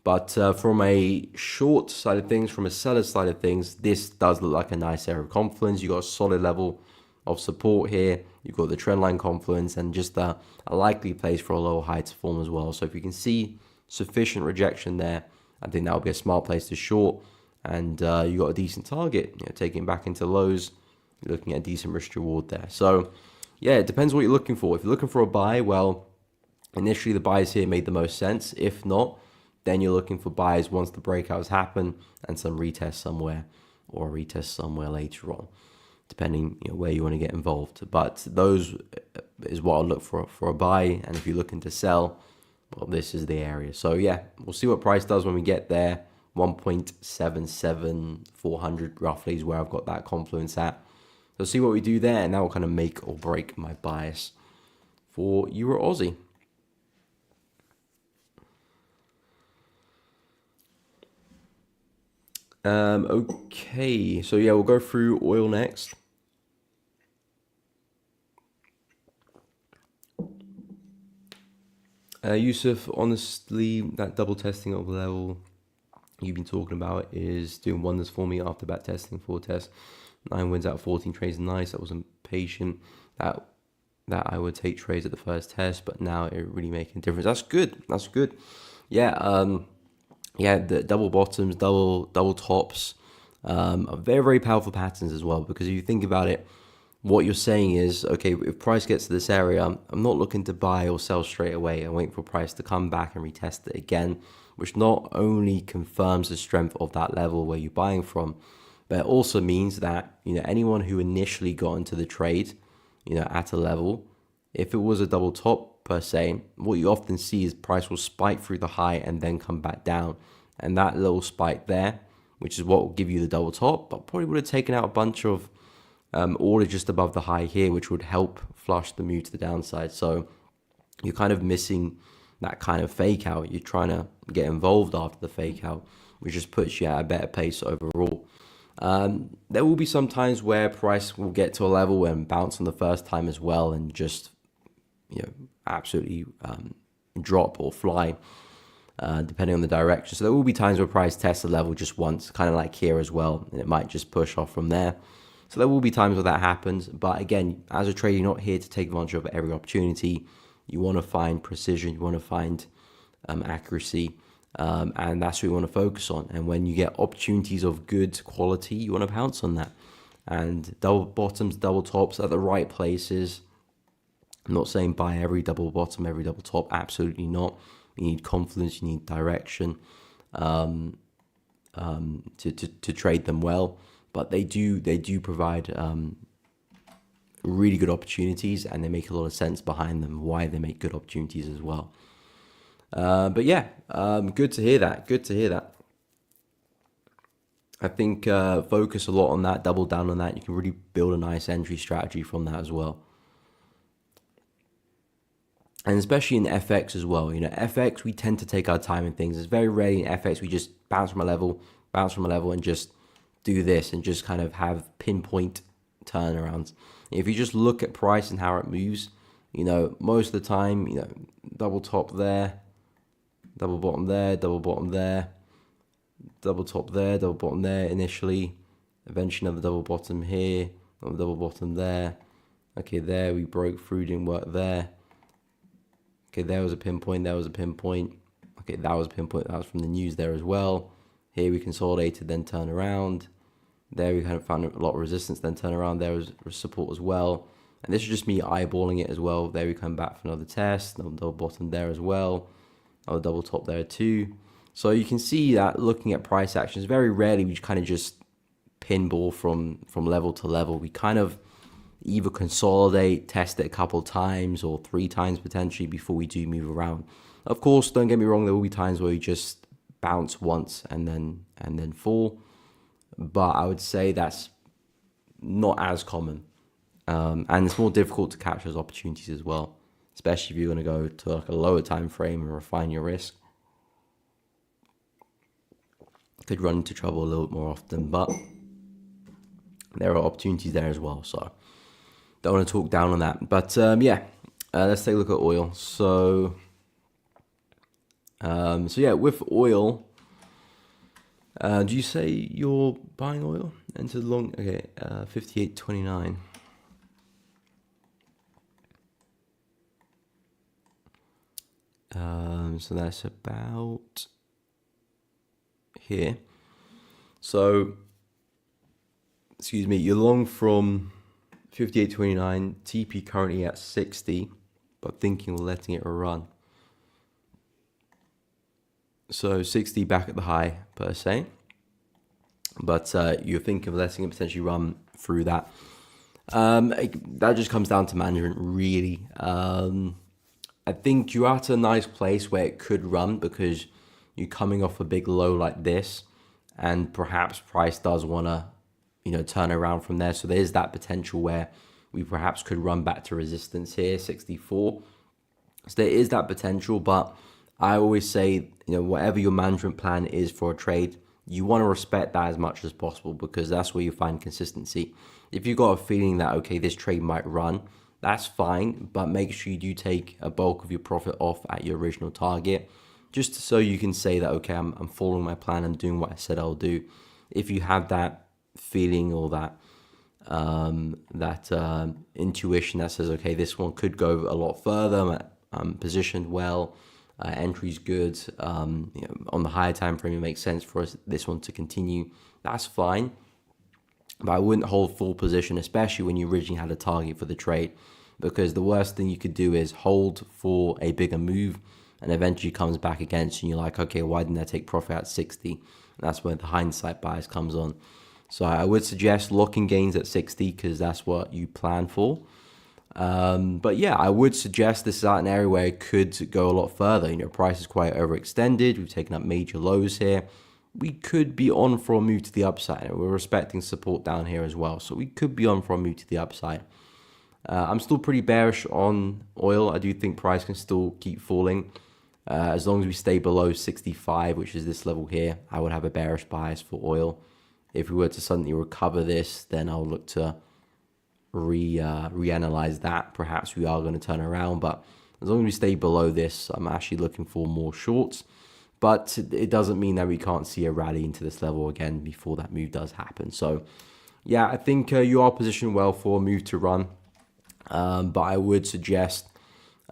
A: But from a short side of things, from a seller side of things, this does look like a nice area of confidence. You got a solid level of support here. You've got the trend line confluence and just a likely place for a lower high to form as well. So if you can see sufficient rejection there, I think that would be a smart place to short. And you got a decent target, taking it back into lows. You're looking at a decent risk reward there. So yeah, it depends what you're looking for. If you're looking for a buy, well, initially the buys here made the most sense. If not, then you're looking for buys once the breakouts happen and some retest somewhere or a retest somewhere later on, depending where you want to get involved. But those is what I'll look for a buy. And if you're looking to sell, well, this is the area. So yeah, we'll see what price does when we get there. 1.77400 roughly is where I've got that confluence at. So see what we do there, and that will kind of make or break my bias for Euro Aussie. Okay, so yeah, we'll go through oil next. Yusuf, honestly, that double testing of level you've been talking about is doing wonders for me after back testing 4 tests. 9 wins out of 14 trades, nice. That wasn't patient. That I would take trades at the first test, but now it really making a difference. That's good. That's good. Yeah. Yeah. The double bottoms, double tops, are very, very powerful patterns as well. Because if you think about it, what you're saying is, okay, if price gets to this area, I'm not looking to buy or sell straight away. I'm waiting for price to come back and retest it again, which not only confirms the strength of that level where you're buying from, but it also means that, anyone who initially got into the trade, at a level, if it was a double top per se, what you often see is price will spike through the high and then come back down. And that little spike there, which is what will give you the double top, but probably would have taken out a bunch of order just above the high here, which would help flush the move to the downside. So you're kind of missing that kind of fake out. You're trying to get involved after the fake out, which just puts you at a better pace overall. There will be some times where price will get to a level and bounce on the first time as well and just, absolutely drop or fly, depending on the direction. So there will be times where price tests a level just once, kind of like here as well, and it might just push off from there. So there will be times where that happens. But again, as a trader, you're not here to take advantage of every opportunity. You want to find precision, you want to find accuracy. And that's what you want to focus on. And when you get opportunities of good quality, you want to pounce on that. And double bottoms, double tops at the right places. I'm not saying buy every double bottom, every double top. Absolutely not. You need confidence, you need direction to trade them well. But they do provide really good opportunities, and they make a lot of sense behind them, why they make good opportunities as well. But yeah, good to hear that. Good to hear that. I think focus a lot on that, double down on that. You can really build a nice entry strategy from that as well. And especially in FX as well. FX, we tend to take our time in things. It's very rare in FX we just bounce from a level, and just do this and just kind of have pinpoint turnarounds. If you just look at price and how it moves, most of the time, double top there, double bottom there, double bottom there, double top there, double bottom there initially, eventually another double bottom here, another double bottom there. Okay, there we broke through, didn't work there. Okay, there was a pinpoint, there was a pinpoint. Okay, that was a pinpoint, that was from the news there as well. Here we consolidated, then turn around. There we kind of found a lot of resistance, then turn around. There was support as well. And this is just me eyeballing it as well. There we come back for another test, another double bottom there as well. Another double top there too. So you can see that looking at price actions, very rarely we kind of just pinball from level to level. We kind of either consolidate, test it a couple times or 3 times potentially before we do move around. Of course, don't get me wrong, there will be times where we just bounce once and then fall. But I would say that's not as common. And it's more difficult to capture those opportunities as well, especially if you're going to go to like a lower time frame and refine your risk. Could run into trouble a little bit more often, but there are opportunities there as well. So don't want to talk down on that. But let's take a look at oil. So yeah, with oil, do you say you're buying oil into the long? Okay, 58.29. So that's about here. So, excuse me, you're long from 58.29, TP currently at 60, but thinking of letting it run. So 60 back at the high per se, but you're thinking of letting it potentially run through that. That just comes down to management, really. I think you're at a nice place where it could run because you're coming off a big low like this, and perhaps price does want to, turn around from there. So there's that potential where we perhaps could run back to resistance here, 64. So there is that potential, but I always say, whatever your management plan is for a trade, you want to respect that as much as possible because that's where you find consistency. If you've got a feeling that, okay, this trade might run, that's fine, but make sure you do take a bulk of your profit off at your original target, just so you can say that, okay, I'm following my plan, I'm doing what I said I'll do. If you have that feeling or that intuition that says, okay, this one could go a lot further, I'm positioned well, entry's good, on the higher time frame it makes sense for us this one to continue, that's fine. But I wouldn't hold full position, especially when you originally had a target for the trade, because the worst thing you could do is hold for a bigger move and eventually comes back against you and you're like, okay, why didn't I take profit at 60? And that's where the hindsight bias comes on. So I would suggest locking gains at 60 because that's what you plan for. But yeah, I would suggest this is at an area where it could go a lot further. Price is quite overextended. We've taken up major lows here. We could be on for a move to the upside. We're respecting support down here as well. So we could be on for a move to the upside. I'm still pretty bearish on oil. I do think price can still keep falling. As long as we stay below 65, which is this level here, I would have a bearish bias for oil. If we were to suddenly recover this, then I'll look to reanalyze that. Perhaps we are going to turn around, but as long as we stay below this, I'm actually looking for more shorts. But it doesn't mean that we can't see a rally into this level again before that move does happen. So yeah, I think you are positioned well for a move to run. But I would suggest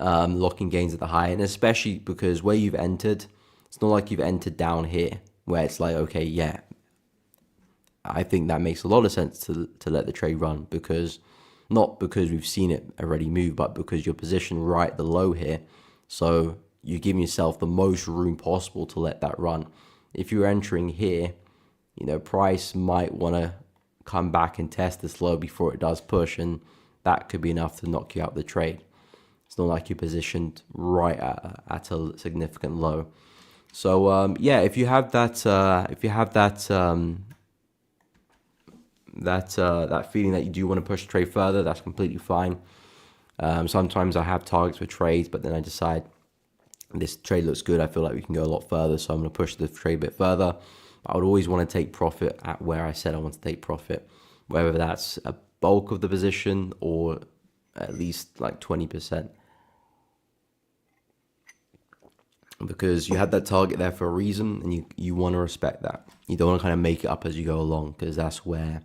A: locking gains at the high, and especially because where you've entered, it's not like you've entered down here where it's like, okay, yeah, I think that makes a lot of sense to let the trade run, because not because we've seen it already move, but because you're positioned right at the low here. So you're giving yourself the most room possible to let that run. If you're entering here, price might want to come back and test this low before it does push, and that could be enough to knock you out the trade. It's not like you're positioned right at a significant low. So yeah, if you have that that feeling that you do want to push the trade further, that's completely fine. Sometimes I have targets for trades, but then I decide this trade looks good, I feel like we can go a lot further, so I'm going to push the trade a bit further. I would always want to take profit at where I said I want to take profit, whether that's a bulk of the position or at least like 20%. Because you had that target there for a reason, and you want to respect that. You don't want to kind of make it up as you go along, because that's where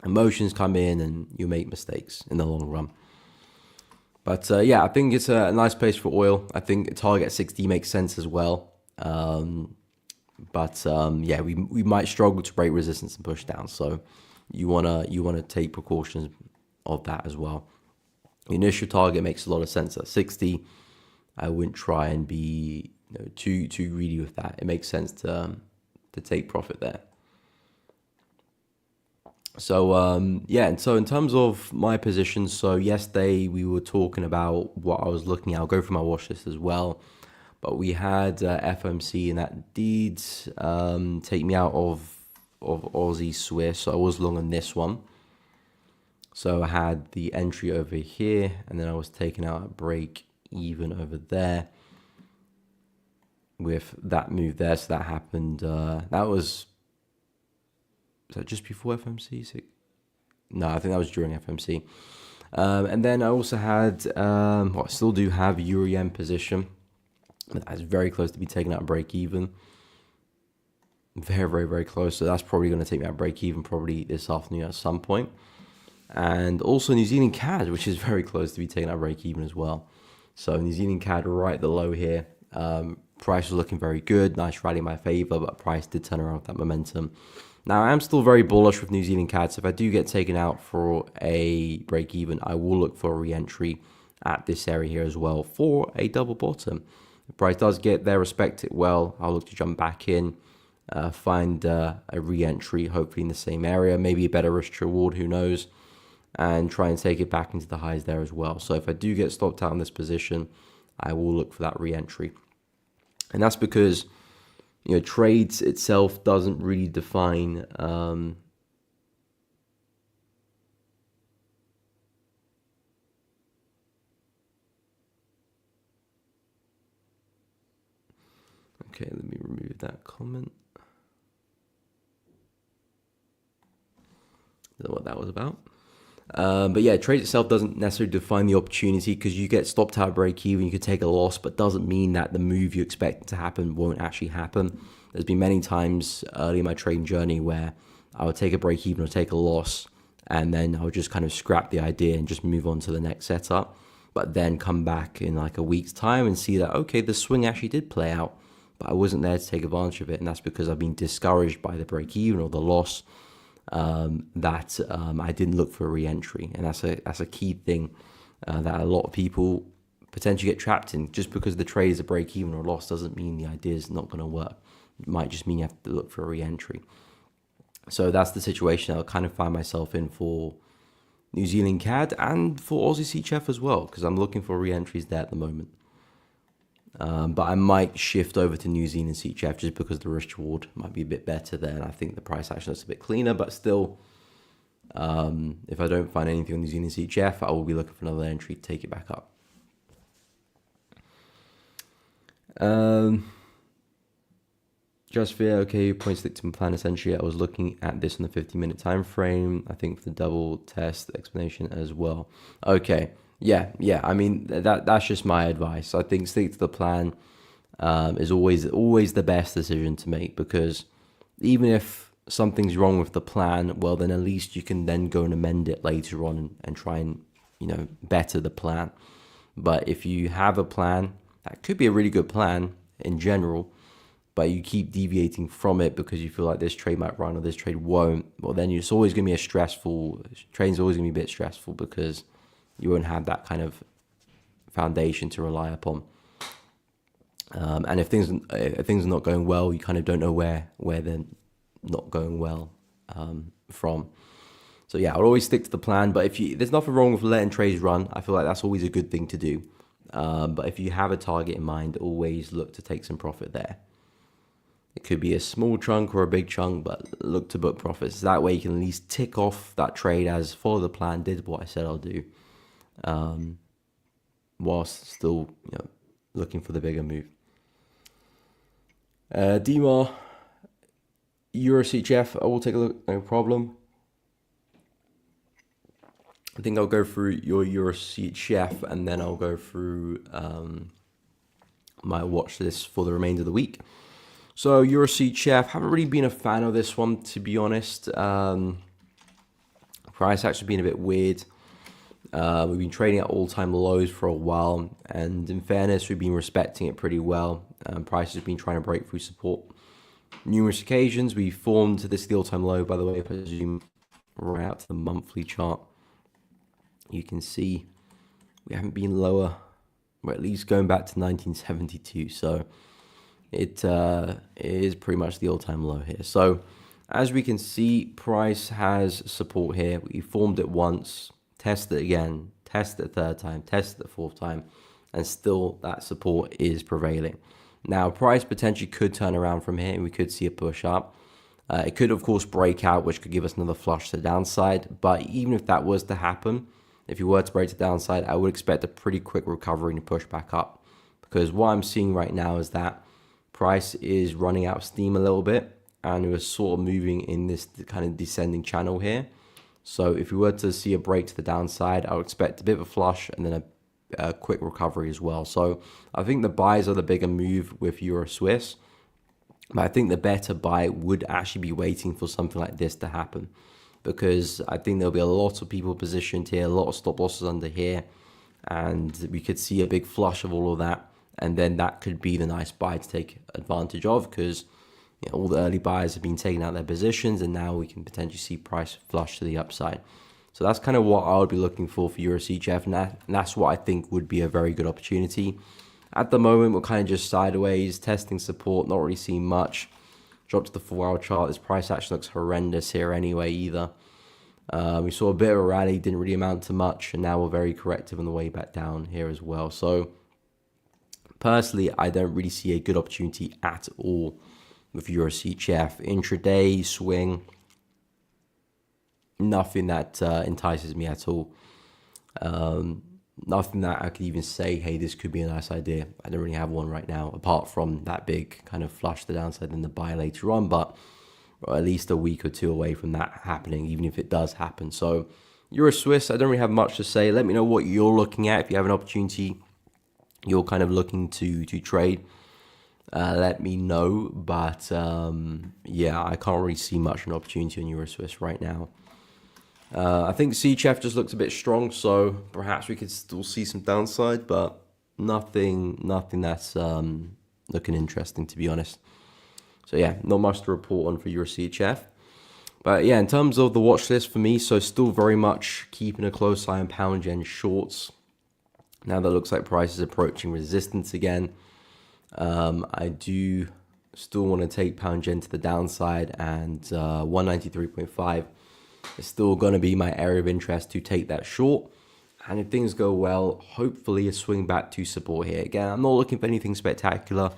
A: emotions come in and you make mistakes in the long run. But yeah, I think it's a nice place for oil. I think target 60 makes sense as well. But yeah, we might struggle to break resistance and push down. So you wanna take precautions of that as well. The initial target makes a lot of sense at 60. I wouldn't try and be too greedy with that. It makes sense to take profit there. So yeah, and so in terms of my positions, so yesterday we were talking about what I was looking at. I'll go through my watch list as well, but we had FOMC, and that did take me out of Aussie Swiss. So I was long on this one. So I had the entry over here, and then I was taking out a break even over there with that move there. So that happened. That was. So just before FOMC? No, I think that was during FOMC. And then I also had, I still do have Euro Yen position. That's very close to be taken out of break even. Very, very, very close. So that's probably going to take me out of break even probably this afternoon at some point. And also New Zealand CAD, which is very close to be taken out of break even as well. So New Zealand CAD right at the low here. Price was looking very good, nice rally in my favor, but price did turn around with that momentum. Now I am still very bullish with New Zealand CAD, so if I do get taken out for a break even, I will look for a re-entry at this area here as well for a double bottom. If price does get there, respect it well, I'll look to jump back in, find a re-entry, hopefully in the same area, maybe a better risk to reward, who knows, and try and take it back into the highs there as well. So if I do get stopped out in this position, I will look for that re-entry. And that's because, you know, trades itself doesn't really define okay, let me remove that comment. Don't know what that was about. But yeah, trade itself doesn't necessarily define the opportunity, because you get stopped out break even, you could take a loss, but doesn't mean that the move you expect to happen won't actually happen. There's been many times early in my trading journey where I would take a break even or take a loss, and then I would just kind of scrap the idea and just move on to the next setup, but then come back in like a week's time and see that, okay, the swing actually did play out, but I wasn't there to take advantage of it. And that's because I've been discouraged by the break even or the loss, that I didn't look for a re-entry. And that's a key thing that a lot of people potentially get trapped in. Just because the trade is a break even or loss doesn't mean the idea is not going to work. It might just mean you have to look for a re-entry. So that's the situation I'll kind of find myself in for New Zealand CAD and for Aussie CHF as well, because I'm looking for re-entries there at the moment. But I might shift over to New Zealand CHF just because the risk reward might be a bit better there, and I think the price action is a bit cleaner. But still, if I don't find anything on New Zealand CHF, I will be looking for another entry to take it back up. Just for okay, point stick to my plan. Essentially, I was looking at this on the 50-minute time frame. I think for the double test explanation as well. Okay. Yeah. I mean, that's just my advice. I think stick to the plan is always the best decision to make, because even if something's wrong with the plan, well, then at least you can then go and amend it later on and try and, you know, better the plan. But if you have a plan, that could be a really good plan in general, but you keep deviating from it because you feel like this trade might run or this trade won't, well, then it's always going to be trading's always going to be a bit stressful, because you won't have that kind of foundation to rely upon. And if things are not going well, you kind of don't know where they're not going well from. So yeah, I'll always stick to the plan. But there's nothing wrong with letting trades run. I feel like that's always a good thing to do. But if you have a target in mind, always look to take some profit there. It could be a small chunk or a big chunk, but look to book profits. That way you can at least tick off that trade as follow the plan, did what I said I'll do, whilst still, you know, looking for the bigger move. DMAR, Euro CHF, I will take a look, no problem. I think I'll go through your Euro CHF and then I'll go through my watch list for the remainder of the week. So Euro CHF, haven't really been a fan of this one, to be honest. Price actually been a bit weird. We've been trading at all-time lows for a while, and in fairness, we've been respecting it pretty well. Price has been trying to break through support numerous occasions. We formed this all-time low, by the way, if I zoom right out to the monthly chart. You can see we haven't been lower, or at least going back to 1972. So it is pretty much the all-time low here. So as we can see, price has support here. We formed it once, tested it again, tested it a third time, tested it a fourth time, and still that support is prevailing. Now, price potentially could turn around from here and we could see a push up. It could, of course, break out, which could give us another flush to the downside. But even if that was to happen, if you were to break to the downside, I would expect a pretty quick recovery and push back up. Because what I'm seeing right now is that price is running out of steam a little bit, and we're sort of moving in this kind of descending channel here. So if we were to see a break to the downside, I would expect a bit of a flush and then a quick recovery as well. So I think the buys are the bigger move with Euro Swiss, but I think the better buy would actually be waiting for something like this to happen, because I think there'll be a lot of people positioned here, a lot of stop losses under here, and we could see a big flush of all of that, and then that could be the nice buy to take advantage of, because all the early buyers have been taking out their positions, and now we can potentially see price flush to the upside. So that's kind of what I would be looking for Euro CHF, and that's what I think would be a very good opportunity. At the moment, we're kind of just sideways, testing support, not really seeing much. Drop to the 4-hour chart. This price action looks horrendous here anyway either. We saw a bit of a rally, didn't really amount to much, and now we're very corrective on the way back down here as well. So personally, I don't really see a good opportunity at all with Euro CHF. Intraday swing, nothing that entices me at all. Nothing that I could even say, hey, this could be a nice idea. I don't really have one right now, apart from that big kind of flush to the downside and the buy later on, but we're at least a week or two away from that happening, even if it does happen. So Euro Swiss, I don't really have much to say. Let me know what you're looking at. If you have an opportunity you're kind of looking to trade, let me know. But yeah, I can't really see much of an opportunity on Euro Swiss right now. I think CHF just looks a bit strong, so perhaps we could still see some downside, but nothing that's looking interesting, to be honest. So yeah, not much to report on for Euro CHF. But yeah, in terms of the watch list for me, so still very much keeping a close eye on pound yen shorts. Now that looks like price is approaching resistance again. I do still want to take pound yen to the downside, and 193.5 is still going to be my area of interest to take that short. And if things go well, hopefully a swing back to support here. Again, I'm not looking for anything spectacular.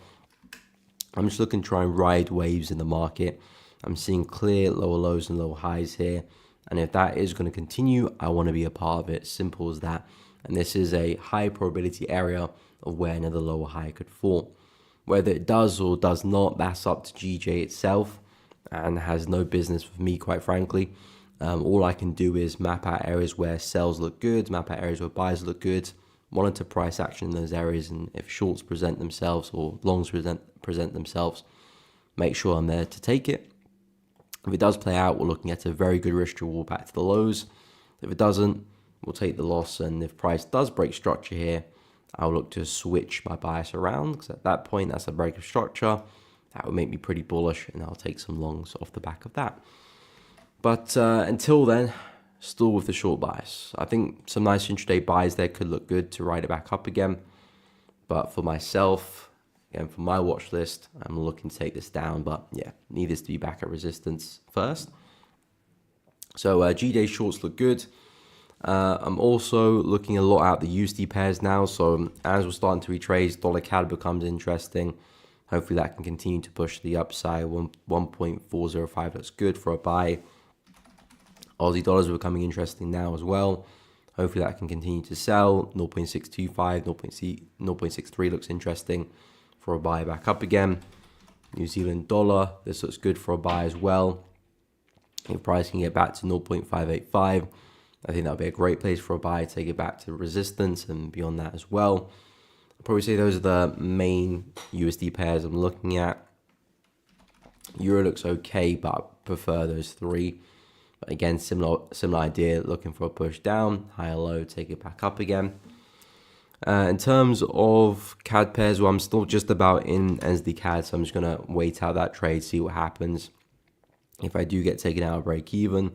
A: I'm just looking to try and ride waves in the market. I'm seeing clear lower lows and lower highs here. And if that is going to continue, I want to be a part of it. Simple as that. And this is a high probability area of where another lower high could fall. Whether it does or does not, that's up to GJ itself and has no business with me, quite frankly. All I can do is map out areas where sells look good, map out areas where buys look good, monitor price action in those areas, and if shorts present themselves or longs present themselves, make sure I'm there to take it. If it does play out, we're looking at a very good risk reward back to the lows. If it doesn't, we'll take the loss, and if price does break structure here, I'll look to switch my bias around, because at that point, that's a break of structure. That would make me pretty bullish, and I'll take some longs off the back of that. But until then, still with the short bias. I think some nice intraday buys there could look good to ride it back up again. But for myself, again, for my watch list, I'm looking to take this down. But yeah, need this to be back at resistance first. So G-Day shorts look good. I'm also looking a lot at the USD pairs now. So as we're starting to retrace, dollar CAD becomes interesting. Hopefully that can continue to push the upside. 1.405 looks good for a buy. Aussie dollars are becoming interesting now as well. Hopefully that can continue to sell. 0.625, 0.63 looks interesting for a buy back up again. New Zealand dollar, this looks good for a buy as well. If price can get back to 0.585, I think that'll be a great place for a buy. Take it back to resistance and beyond that as well. I'll probably say those are the main USD pairs I'm looking at. Euro looks okay, but I prefer those three. But again, similar idea, looking for a push down, higher low, take it back up again. In terms of CAD pairs, well, I'm still just about in NZD CAD, so I'm just going to wait out that trade, see what happens. If I do get taken out of break even,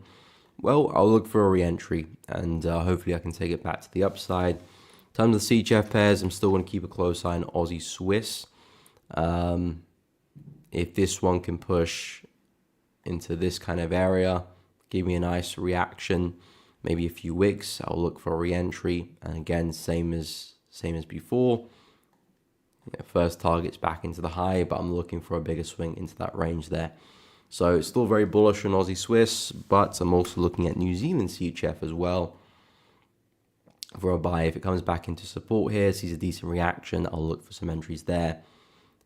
A: well, I'll look for a re-entry, and hopefully I can take it back to the upside. In terms of the CHF pairs, I'm still going to keep a close eye on Aussie Swiss. If this one can push into this kind of area, give me a nice reaction, maybe a few wicks, I'll look for a re-entry. And again, same as before. First target's back into the high, but I'm looking for a bigger swing into that range there. So it's still very bullish on Aussie Swiss, but I'm also looking at New Zealand CHF as well for a buy. If it comes back into support here, sees a decent reaction, I'll look for some entries there.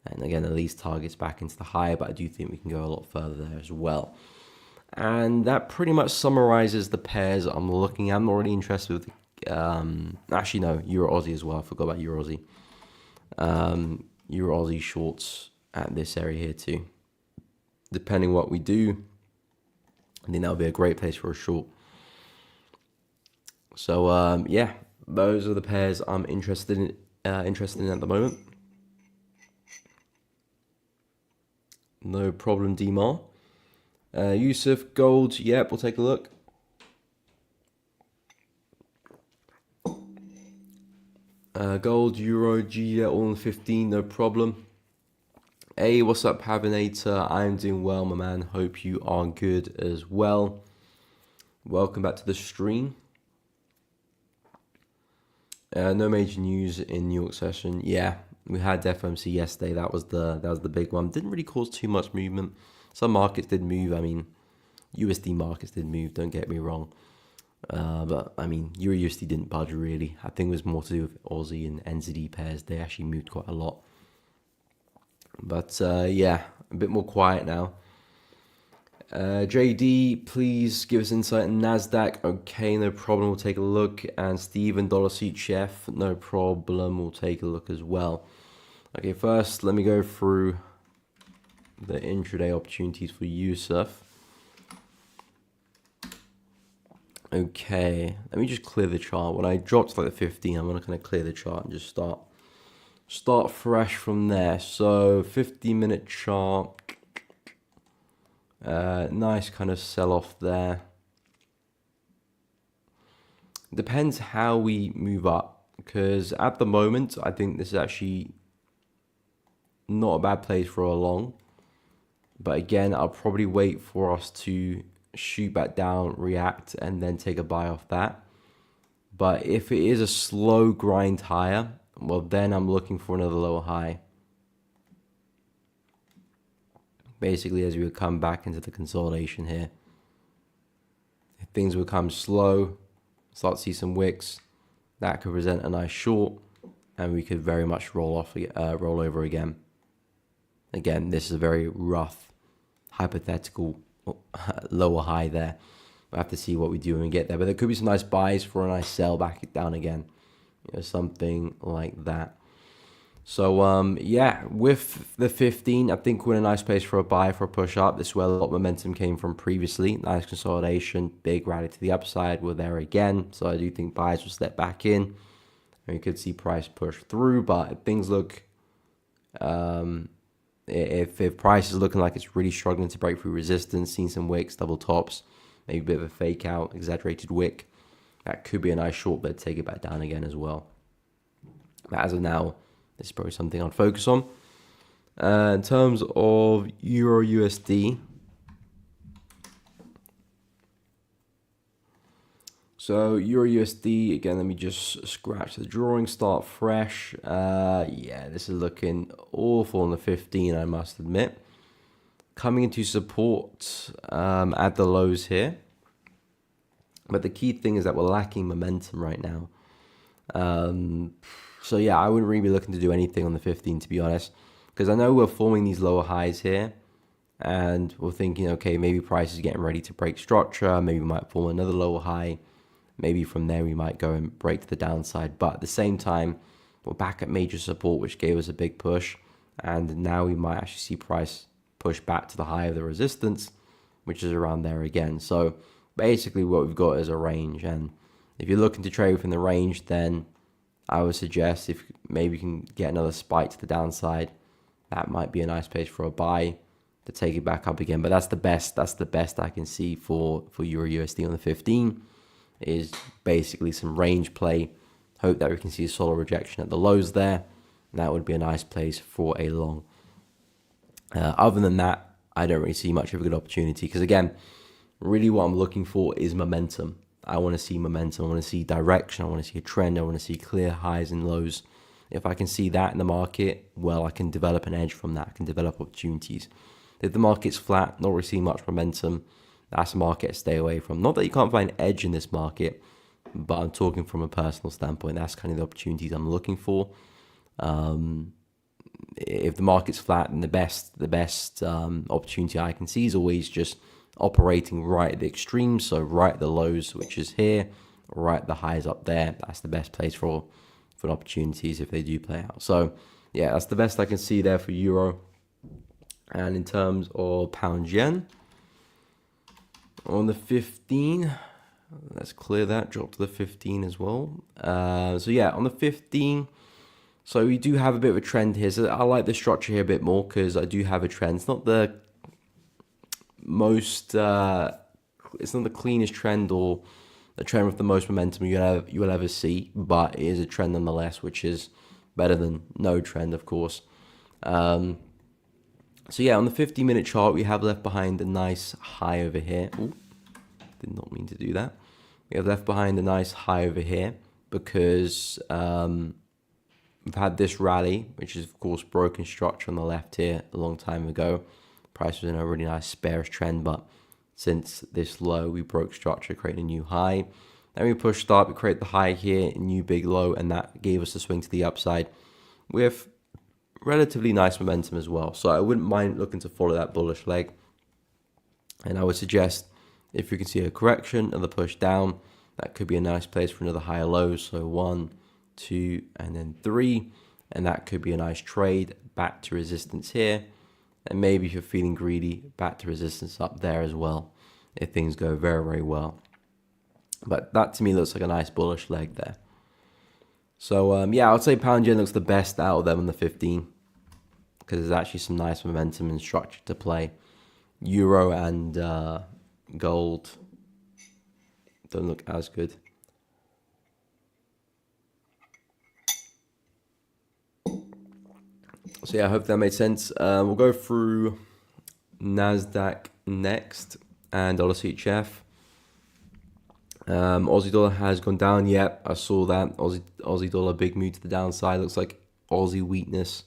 A: And again, at least targets back into the high, but I do think we can go a lot further there as well. And that pretty much summarizes the pairs I'm looking at. I'm not really interested with, actually no, Euro Aussie as well. I forgot about Euro Aussie. Euro Aussie shorts at this area here too. Depending what we do, I think that'll be a great place for a short. So yeah, those are the pairs I'm interested in at the moment. No problem, Demar. Yusuf, gold, yep, we'll take a look. Gold, euro, G, all in 15, no problem. Hey, what's up, Havinator? I'm doing well, my man. Hope you are good as well. Welcome back to the stream. No major news in New York session. Yeah, we had FOMC yesterday. That was the big one. Didn't really cause too much movement. Some markets did move. I mean, USD markets did move. Don't get me wrong. But I mean, Euro USD didn't budge really. I think it was more to do with Aussie and NZD pairs. They actually moved quite a lot. But yeah, a bit more quiet now. JD, please give us insight in NASDAQ. Okay, no problem. We'll take a look. And Steven, Dollar Seat Chef, no problem. We'll take a look as well. Okay, first, let me go through the intraday opportunities for Yusuf. Okay, let me just clear the chart. When I dropped like the 15, I'm going to kind of clear the chart and just start fresh from there. So 15-minute chart. Nice kind of sell off there. Depends how we move up, because at the moment I think this is actually not a bad place for a long. But again, I'll probably wait for us to shoot back down, react, and then take a buy off that. But if it is a slow grind higher, well, then I'm looking for another lower high. Basically, as we would come back into the consolidation here. If things become slow, start to see some wicks, that could present a nice short, and we could very much roll over again. Again, this is a very rough, hypothetical lower high there. We'll have to see what we do when we get there. But there could be some nice buys for a nice sell back down again. You know, something like that. So, yeah, with the 15, I think we're in a nice place for a buy, for a push up. This is where a lot of momentum came from previously. Nice consolidation, big rally to the upside. We're there again. So I do think buyers will step back in. And you could see price push through. But if things look, if price is looking like it's really struggling to break through resistance, seeing some wicks, double tops, maybe a bit of a fake out, exaggerated wick, that could be a nice short bet, take it back down again as well. But as of now, this is probably something I'd focus on. In terms of Euro USD, so Euro USD, again, let me just scratch the drawing, start fresh. Yeah, this is looking awful on the 15, I must admit. Coming into support at the lows here. But the key thing is that we're lacking momentum right now. So yeah, I wouldn't really be looking to do anything on the 15, to be honest, because I know we're forming these lower highs here, and we're thinking, okay, maybe price is getting ready to break structure. Maybe we might form another lower high. Maybe from there we might go and break to the downside. But at the same time, we're back at major support, which gave us a big push, and now we might actually see price push back to the high of the resistance, which is around there again. So basically, what we've got is a range, and if you're looking to trade within the range, then I would suggest if maybe you can get another spike to the downside, that might be a nice place for a buy to take it back up again. But that's the best I can see for Euro USD on the 15 is basically some range play. Hope that we can see a solid rejection at the lows there. And that would be a nice place for a long. Other than that, I don't really see much of a good opportunity because again, really what I'm looking for is momentum. I want to see momentum. I want to see direction. I want to see a trend. I want to see clear highs and lows. If I can see that in the market, well, I can develop an edge from that. I can develop opportunities. If the market's flat, not really seeing much momentum, that's a market to stay away from. Not that you can't find edge in this market, but I'm talking from a personal standpoint. That's kind of the opportunities I'm looking for. If the market's flat, then the best opportunity I can see is always just operating right at the extremes, so right at the lows, which is here, right at the highs up there. That's the best place for opportunities if they do play out. So yeah, that's the best I can see there for Euro. And in terms of pound yen, on the 15, Let's clear that, drop to the 15 as well. So yeah, on the 15, so we do have a bit of a trend here. So I like the structure here a bit more because I do have a trend. It's not the most, it's not the cleanest trend or the trend with the most momentum you will ever see, but it is a trend nonetheless, which is better than no trend, of course. So yeah, on the 50-minute chart, we have left behind a nice high over here. Ooh, did not mean to do that. We have left behind a nice high over here because we've had this rally, which is of course broken structure on the left here a long time ago. Price was in a really nice bearish trend, but since this low, we broke structure, creating a new high. Then we pushed up, we create the high here, a new big low, and that gave us a swing to the upside with relatively nice momentum as well. So I wouldn't mind looking to follow that bullish leg. And I would suggest if you can see a correction and the push down, that could be a nice place for another higher low. So 1, 2, and then 3. And that could be a nice trade back to resistance here. And maybe if you're feeling greedy, back to resistance up there as well, if things go very, very well. But that to me looks like a nice bullish leg there. So yeah, I would say pound yen looks the best out of them on the 15 because there's actually some nice momentum and structure to play. Euro and gold don't look as good. So yeah, I hope that made sense. We'll go through NASDAQ next and dollar CHF. Aussie dollar has gone down. Yep, I saw that. Aussie dollar big move to the downside. Looks like Aussie weakness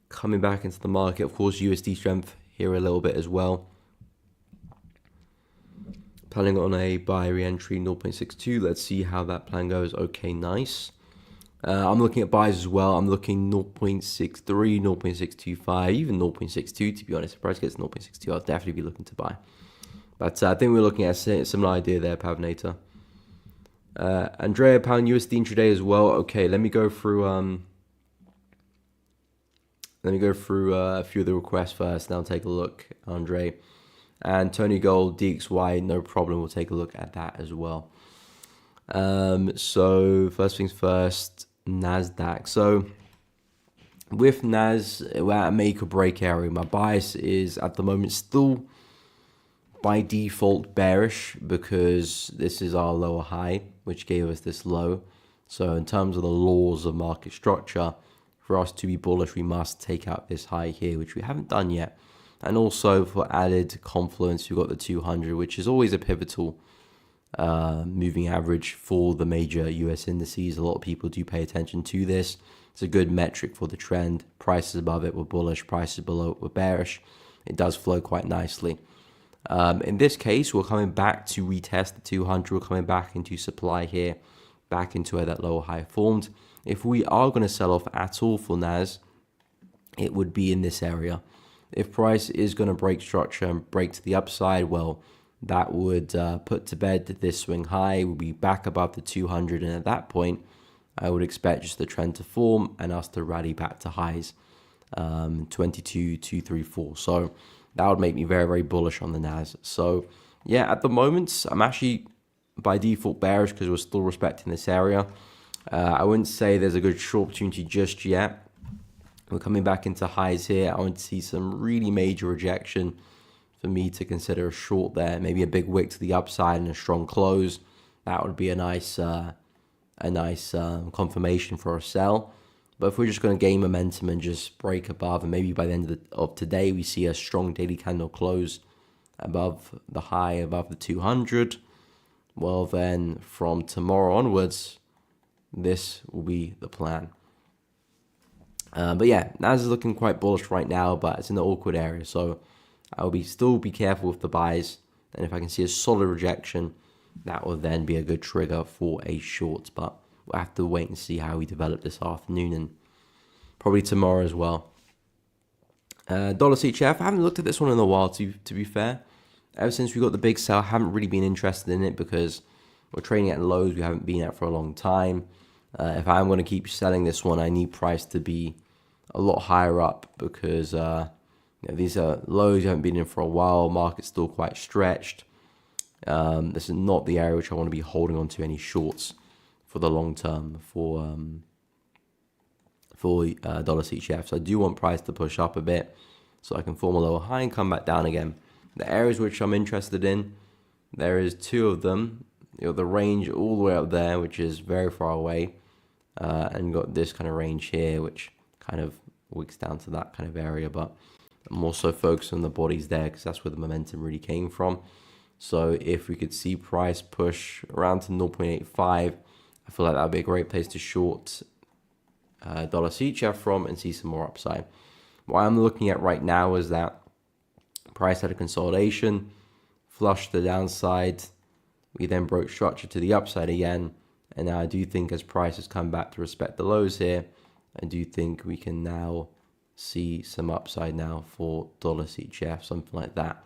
A: coming back into the market. Of course, USD strength here a little bit as well. Planning on a buy re-entry 0.62. Let's see how that plan goes. Okay, nice. I'm looking at buys as well. I'm looking 0.63, 0.625, even 0.62 to be honest. If price gets 0.62, I'll definitely be looking to buy. But I think we're looking at a similar idea there, Pavnator. Andrea, pound USD intraday as well. Okay, let me go through a few of the requests first, and I'll take a look, Andre. And Tony Gold, DXY, no problem. We'll take a look at that as well. So first things first, NASDAQ. So with NAS, we're at a make or break area. My bias is at the moment still by default bearish because this is our lower high, which gave us this low. So in terms of the laws of market structure, for us to be bullish, we must take out this high here, which we haven't done yet. And also for added confluence, we've got the 200, which is always a pivotal moving average for the major US indices. A lot of people do pay attention to this. It's a good metric for the trend. Prices above it were bullish, prices below it were bearish. It does flow quite nicely. In this case, we're coming back to retest the 200. We're coming back into supply here, back into where that lower high formed. If we are going to sell off at all for NAS, it would be in this area. If price is going to break structure and break to the upside, well, that would put to bed this swing high. We'll be back above the 200, and at that point, I would expect just the trend to form and us to rally back to highs, 22,234. So that would make me very, very bullish on the NAS. So yeah, at the moment, I'm actually by default bearish because we're still respecting this area. I wouldn't say there's a good short opportunity just yet. We're coming back into highs here. I want to see some really major rejection for me to consider a short there. Maybe a big wick to the upside and a strong close. That would be a nice confirmation for a sell. But if we're just going to gain momentum and just break above, and maybe by the end of today we see a strong daily candle close above the high, above the 200, well then from tomorrow onwards, this will be the plan. But yeah, NAS is looking quite bullish right now, but it's in the awkward area. So I will still be careful with the buys. And if I can see a solid rejection, that will then be a good trigger for a short. But we'll have to wait and see how we develop this afternoon and probably tomorrow as well. Dollar CHF, I haven't looked at this one in a while, to be fair. Ever since we got the big sell, I haven't really been interested in it because we're trading at lows we haven't been at for a long time. If I'm going to keep selling this one, I need price to be a lot higher up because these are lows you haven't been in for a while. Market's still quite stretched. This is not the area which I want to be holding on to any shorts for the long term for dollar CHF. So I do want price to push up a bit so I can form a lower high and come back down again. The areas which I'm interested in, there is two of them. You know, the range all the way up there, which is very far away, and got this kind of range here, which kind of wigs down to that kind of area. But I'm also focused on the bodies there because that's where the momentum really came from. So if we could see price push around to 0.85, I feel like that would be a great place to short dollar CHF from and see some more upside. What I'm looking at right now is that price had a consolidation, flushed the downside. We then broke structure to the upside again. And now I do think as price has come back to respect the lows here, I do think we can now see some upside now for dollar CHF, something like that.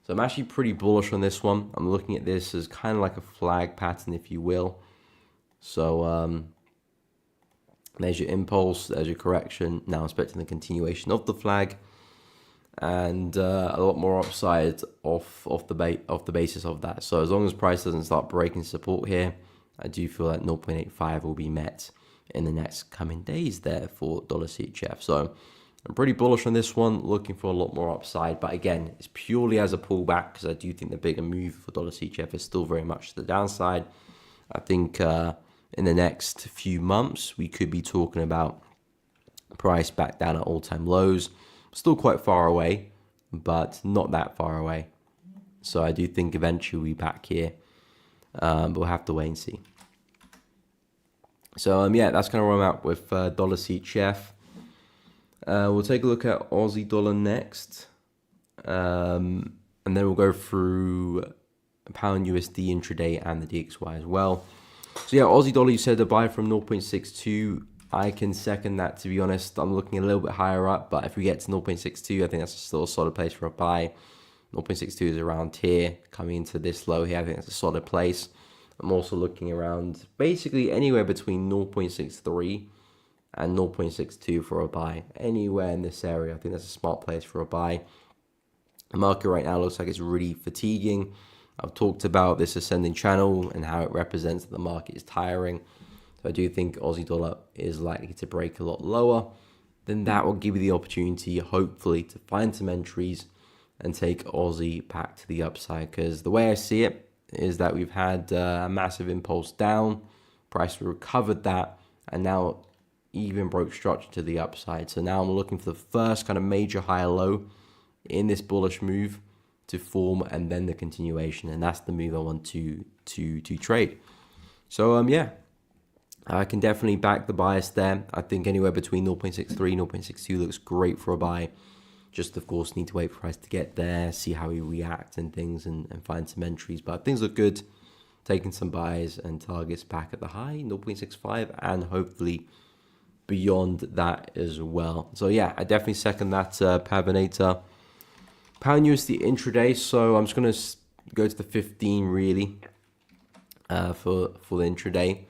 A: So I'm actually pretty bullish on this one. I'm looking at this as kind of like a flag pattern, if you will. So there's your impulse, there's your correction. Now I'm expecting the continuation of the flag and a lot more upside off the basis of that. So as long as price doesn't start breaking support here, I do feel that 0.85 will be met in the next coming days there for dollar CHF. So I'm pretty bullish on this one, looking for a lot more upside. But again, it's purely as a pullback because I do think the bigger move for dollar CHF is still very much to the downside. I think in the next few months, we could be talking about price back down at all-time lows. Still quite far away, but not that far away. So I do think eventually we'll be back here, but we'll have to wait and see. So yeah, that's kind of where I'm at with dollar CHF. We'll take a look at Aussie dollar next, and then we'll go through pound USD intraday and the DXY as well. So yeah, Aussie dollar, you said to buy from 0.62. I can second that, to be honest. I'm looking a little bit higher up, but if we get to 0.62, I think that's still a solid place for a buy. 0.62 is around here, coming into this low here. I think that's a solid place. I'm also looking around basically anywhere between 0.63 and 0.62 for a buy. Anywhere in this area, I think that's a smart place for a buy. The market right now looks like it's really fatiguing. I've talked about this ascending channel and how it represents that the market is tiring. So I do think Aussie dollar is likely to break a lot lower. Then that will give you the opportunity, hopefully, to find some entries and take Aussie back to the upside. Because the way I see it is that we've had a massive impulse down. Price recovered that and now even broke structure to the upside. So now I'm looking for the first kind of major high low in this bullish move to form and then the continuation. And that's the move I want to trade. So yeah, I can definitely back the bias there. I think anywhere between 0.63 and 0.62 looks great for a buy. Just, of course, need to wait for price to get there, see how we react and things, and find some entries. But things look good. Taking some buys and targets back at the high, 0.65, and hopefully beyond that as well. So yeah, I definitely second that Pavinator. Pound USD intraday. So I'm just going to go to the 15 really for the intraday.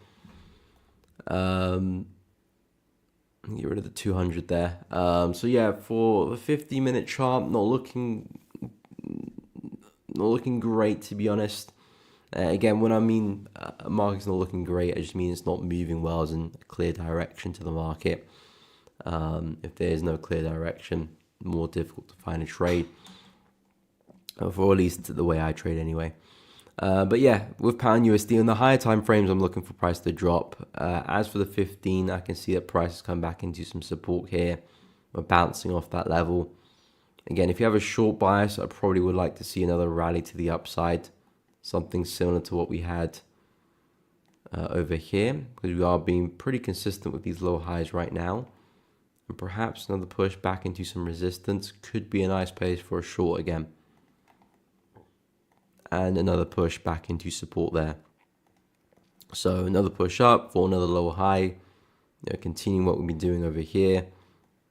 A: Get rid of the 200 there. So yeah, for the 50-minute chart, not looking great, to be honest. Again, when I mean market's not looking great, I just mean it's not moving well as in a clear direction to the market. If there is no clear direction, more difficult to find a trade, for at least the way I trade anyway. But yeah, with pound USD on the higher time frames, I'm looking for price to drop. As for the 15, I can see that price has come back into some support here. We're bouncing off that level. Again, if you have a short bias, I probably would like to see another rally to the upside. Something similar to what we had over here, because we are being pretty consistent with these low highs right now. And perhaps another push back into some resistance could be a nice place for a short again. And another push back into support there. So another push up for another lower high. Continuing what we've been doing over here.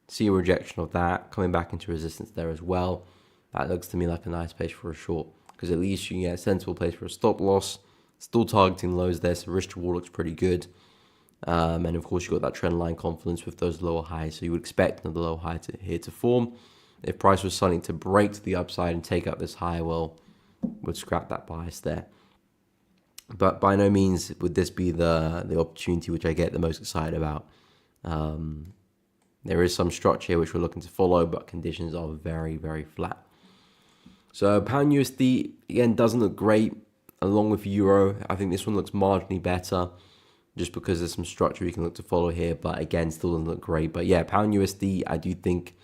A: See a rejection of that, coming back into resistance there as well. That looks to me like a nice place for a short, because at least you can get a sensible place for a stop loss. Still targeting lows there, so risk to reward looks pretty good. And of course, you've got that trend line confidence with those lower highs, so you would expect another low high here to form. If price was starting to break to the upside and take out this high, well, would scrap that bias there. But by no means would this be the opportunity which I get the most excited about. There is some structure here which we're looking to follow, but conditions are very, very flat. So pound USD, again, doesn't look great along with euro. I think this one looks marginally better just because there's some structure we can look to follow here. But again, still doesn't look great. But yeah, pound USD, I do think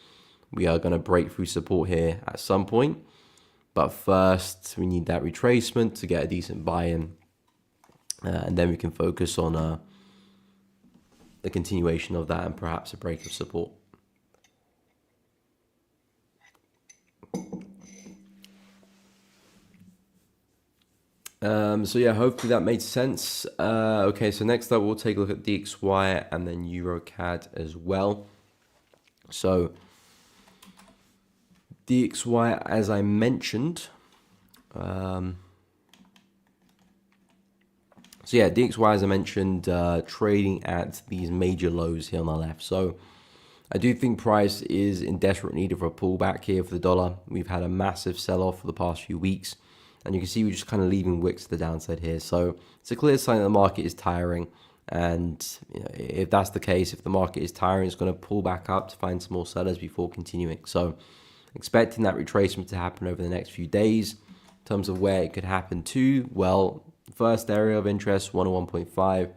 A: we are going to break through support here at some point. But first, we need that retracement to get a decent buy-in. And then we can focus on the continuation of that and perhaps a break of support. So yeah, hopefully that made sense. Okay, so next up we'll take a look at DXY and then EuroCAD as well. So DXY, as I mentioned, so yeah, DXY, as I mentioned, trading at these major lows here on the left. So I do think price is in desperate need of a pullback here for the dollar. We've had a massive sell-off for the past few weeks. And you can see we're just kind of leaving wicks to the downside here. So it's a clear sign that the market is tiring. And you know, if that's the case, if the market is tiring, it's going to pull back up to find some more sellers before continuing. So expecting that retracement to happen over the next few days. In terms of where it could happen to, well, first area of interest, 101.5.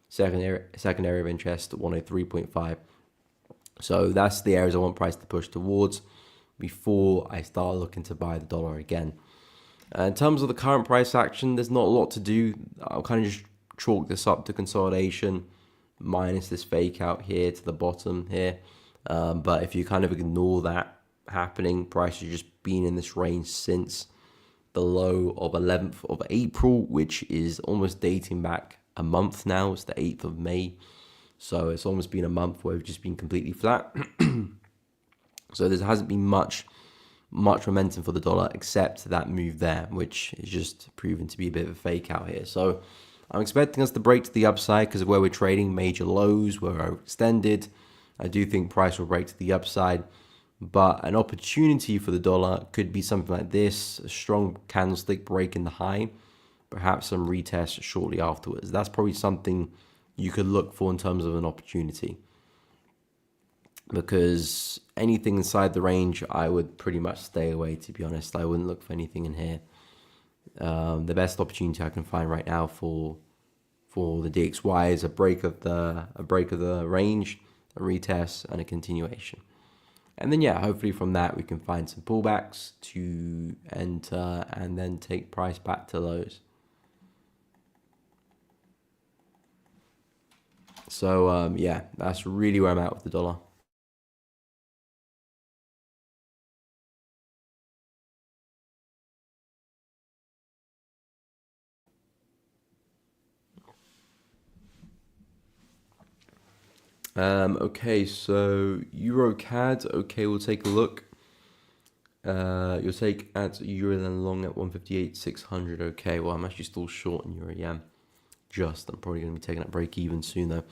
A: Second area of interest, 103.5. So that's the areas I want price to push towards before I start looking to buy the dollar again. In terms of the current price action, there's not a lot to do. I'll kind of just chalk this up to consolidation minus this fake out here to the bottom here. But if you kind of ignore that happening, price has just been in this range since the low of 11th of April, which is almost dating back a month now. It's the 8th of May. So it's almost been a month where we've just been completely flat. So there hasn't been much momentum for the dollar except that move there, which is just proven to be a bit of a fake out here. So I'm expecting us to break to the upside because of where we're trading, major lows, we're overextended. I do think price will break to the upside, but an opportunity for the dollar could be something like this, a strong candlestick break in the high, perhaps some retest shortly afterwards. That's probably something you could look for in terms of an opportunity. Because anything inside the range, I would pretty much stay away, to be honest. I wouldn't look for anything in here. The best opportunity I can find right now for the DXY is a break of the range, a retest, and a continuation. And then yeah, hopefully from that we can find some pullbacks to enter and then take price back to lows. So yeah, that's really where I'm at with the dollar. Okay, so EuroCAD. Okay, we'll take a look. You'll take at Euro then long at 158.600. Okay, well I'm actually still short in Euro yen. I'm probably going to be taking that break even soon though.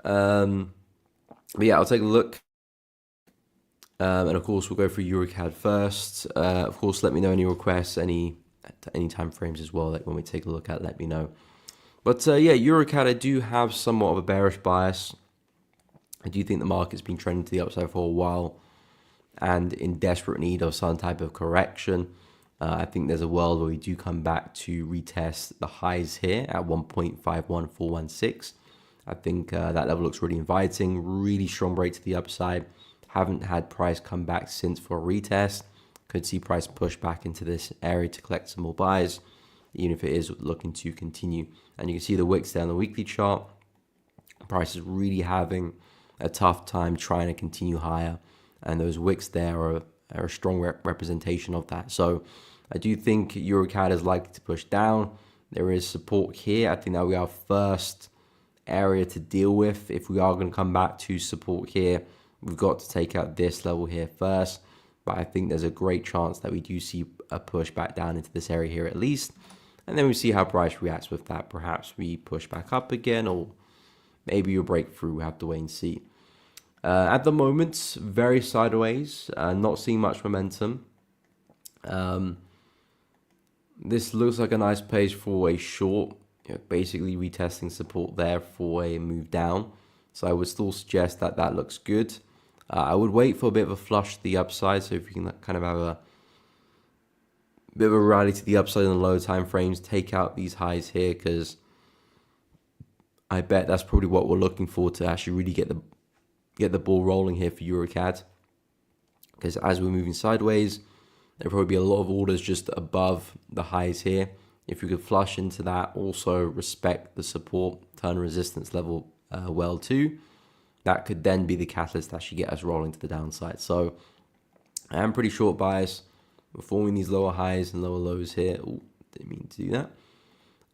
A: But yeah, I'll take a look. And of course we'll go through EuroCAD first. Of course, let me know any requests, any time frames as well. Like when we take a look at, let me know. But yeah, EuroCAD, I do have somewhat of a bearish bias. I do think the market's been trending to the upside for a while and in desperate need of some type of correction. I think there's a world where we do come back to retest the highs here at 1.51416. I think that level looks really inviting, really strong break to the upside. Haven't had price come back since for a retest. Could see price push back into this area to collect some more buys, even if it is looking to continue. And you can see the wicks there on the weekly chart. Price is really having a tough time trying to continue higher, and those wicks there are a strong representation of that. So I do think EuroCAD is likely to push down. There is support here. I think that will be our first area to deal with. If we are going to come back to support here, we've got to take out this level here first. But I think there's a great chance that we do see a push back down into this area here at least. And then we see how price reacts with that. Perhaps we push back up again, or maybe a breakthrough. We have to wait and see. At the moment, very sideways, not seeing much momentum. This looks like a nice place for a short, basically retesting support there for a move down. So I would still suggest that that looks good. I would wait for a bit of a flush to the upside. So if you can kind of have a bit of a rally to the upside in the lower time frames, take out these highs here, because I bet that's probably what we're looking for to actually really get the ball rolling here for EuroCAD. Because as we're moving sideways, there'll probably be a lot of orders just above the highs here. If you could flush into that, also respect the support, turn resistance level well too, that could then be the catalyst to actually get us rolling to the downside. So I am pretty short bias. We're forming these lower highs and lower lows here. Oh, didn't mean to do that.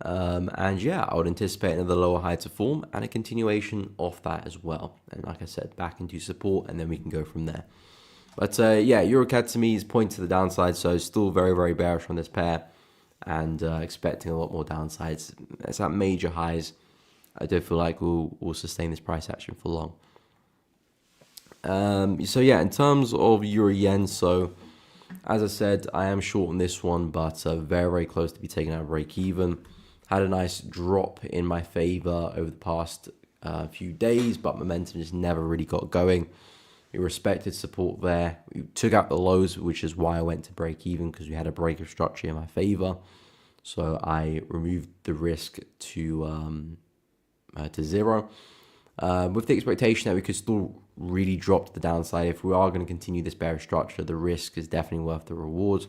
A: And yeah, I would anticipate another lower high to form and a continuation of that as well. And like I said, back into support, and then we can go from there. But yeah, EuroCAD to me is pointing to the downside, so still very, very bearish on this pair, and expecting a lot more downsides. It's at major highs. I don't feel like we'll sustain this price action for long. So yeah, in terms of Euro Yen, so as I said, I am short on this one, but very, very close to be taken out of break even. Had a nice drop in my favor over the past few days, but momentum just never really got going. We respected support there. We took out the lows, which is why I went to break even, because we had a break of structure in my favor. So I removed the risk to zero, with the expectation that we could still really drop to the downside. If we are going to continue this bearish structure, the risk is definitely worth the reward.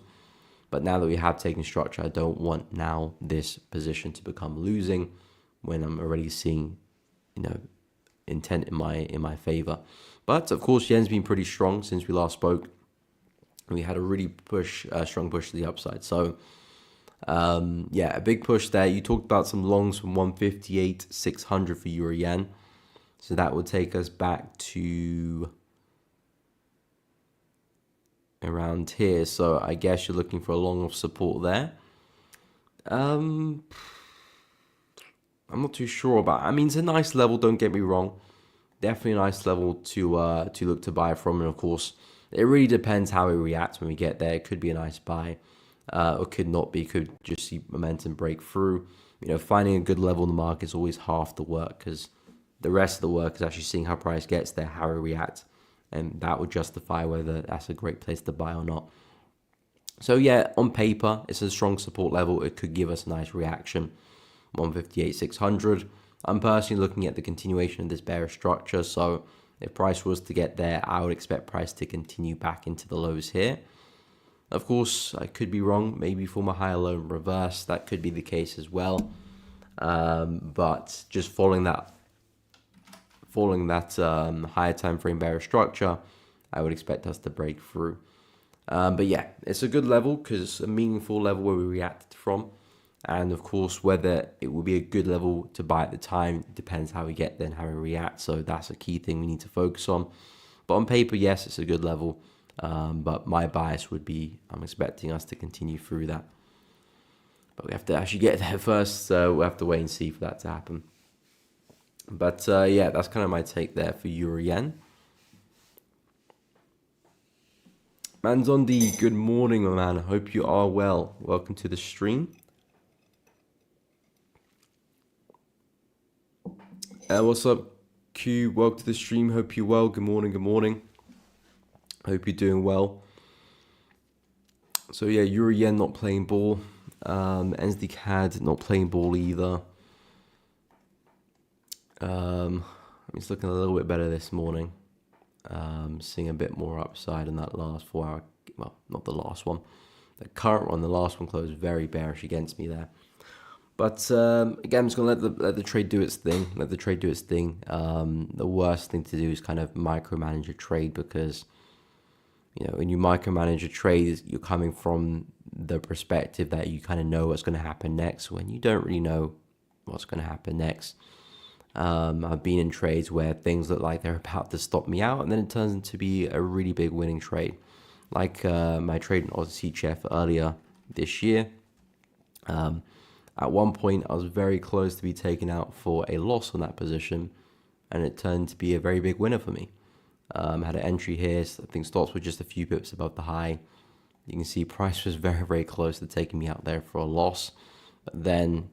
A: But now that we have taken structure, I don't want now this position to become losing when I'm already seeing, intent in my favor. But of course, yen's been pretty strong since we last spoke. We had a really strong push to the upside. So yeah, a big push there. You talked about some longs from 158.600 for Euro Yen. So that would take us back to around here. So I guess you're looking for a long of support there. I'm not too sure about. I mean, it's a nice level. Don't get me wrong. Definitely a nice level to look to buy from. And of course, it really depends how we react when we get there. It could be a nice buy, or could not be. Could just see momentum break through. Finding a good level in the market is always half the work, because the rest of the work is actually seeing how price gets there, how we react, and that would justify whether that's a great place to buy or not. So yeah, on paper, it's a strong support level. It could give us a nice reaction. 158.600. I'm personally looking at the continuation of this bearish structure. So if price was to get there, I would expect price to continue back into the lows here. Of course, I could be wrong. Maybe form a higher low in reverse. That could be the case as well. But just following that higher time frame bearish structure, I would expect us to break through. But yeah, it's a good level, because it's a meaningful level where we reacted from. And of course, whether it will be a good level to buy at the time depends how we get there and how we react. So that's a key thing we need to focus on. But on paper, yes, it's a good level. But my bias would be, I'm expecting us to continue through that. But we have to actually get there first. So we'll have to wait and see for that to happen. But yeah, that's kind of my take there for Euro Yen. Manzondi, good morning, my man. Hope you are well. Welcome to the stream. What's up, Q? Welcome to the stream. Hope you're well. Good morning. Good morning. Hope you're doing well. So yeah, Euro Yen not playing ball. NZD CAD not playing ball either. It's looking a little bit better this morning. Seeing a bit more upside in that last 4 hour. Well, not the last one. The current one. The last one closed very bearish against me there. But again, I'm just gonna let the trade do its thing. Let the trade do its thing. The worst thing to do is kind of micromanage a trade, because when you micromanage a trade, you're coming from the perspective that you kind of know what's going to happen next, when you don't really know what's going to happen next. I've been in trades where things look like they're about to stop me out, and then it turns into be a really big winning trade, like my trade in Aussie Chef earlier this year. At one point, I was very close to be taken out for a loss on that position, and it turned to be a very big winner for me. Had an entry here. So I think stops were just a few pips above the high. You can see price was very, very close to taking me out there for a loss. But then,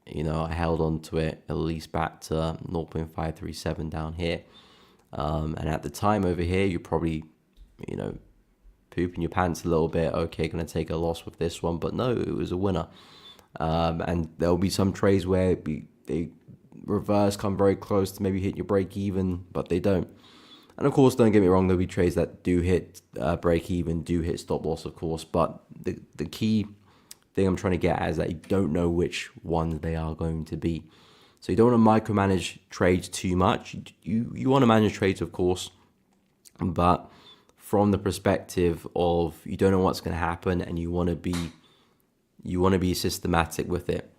A: you know, I held on to it at least back to 0.537 down here. And at the time over here, you're probably, you know, pooping your pants a little bit. Okay, going to take a loss with this one. But no, it was a winner. And there'll be some trades where they reverse, come very close to maybe hit your break even, but they don't. And of course, don't get me wrong, there'll be trades that do hit break even, do hit stop loss, of course. But the key thing I'm trying to get at is that you don't know which ones they are going to be. So you don't want to micromanage trades too much. You want to manage trades, of course, but from the perspective of you don't know what's going to happen, and you want to be systematic with it.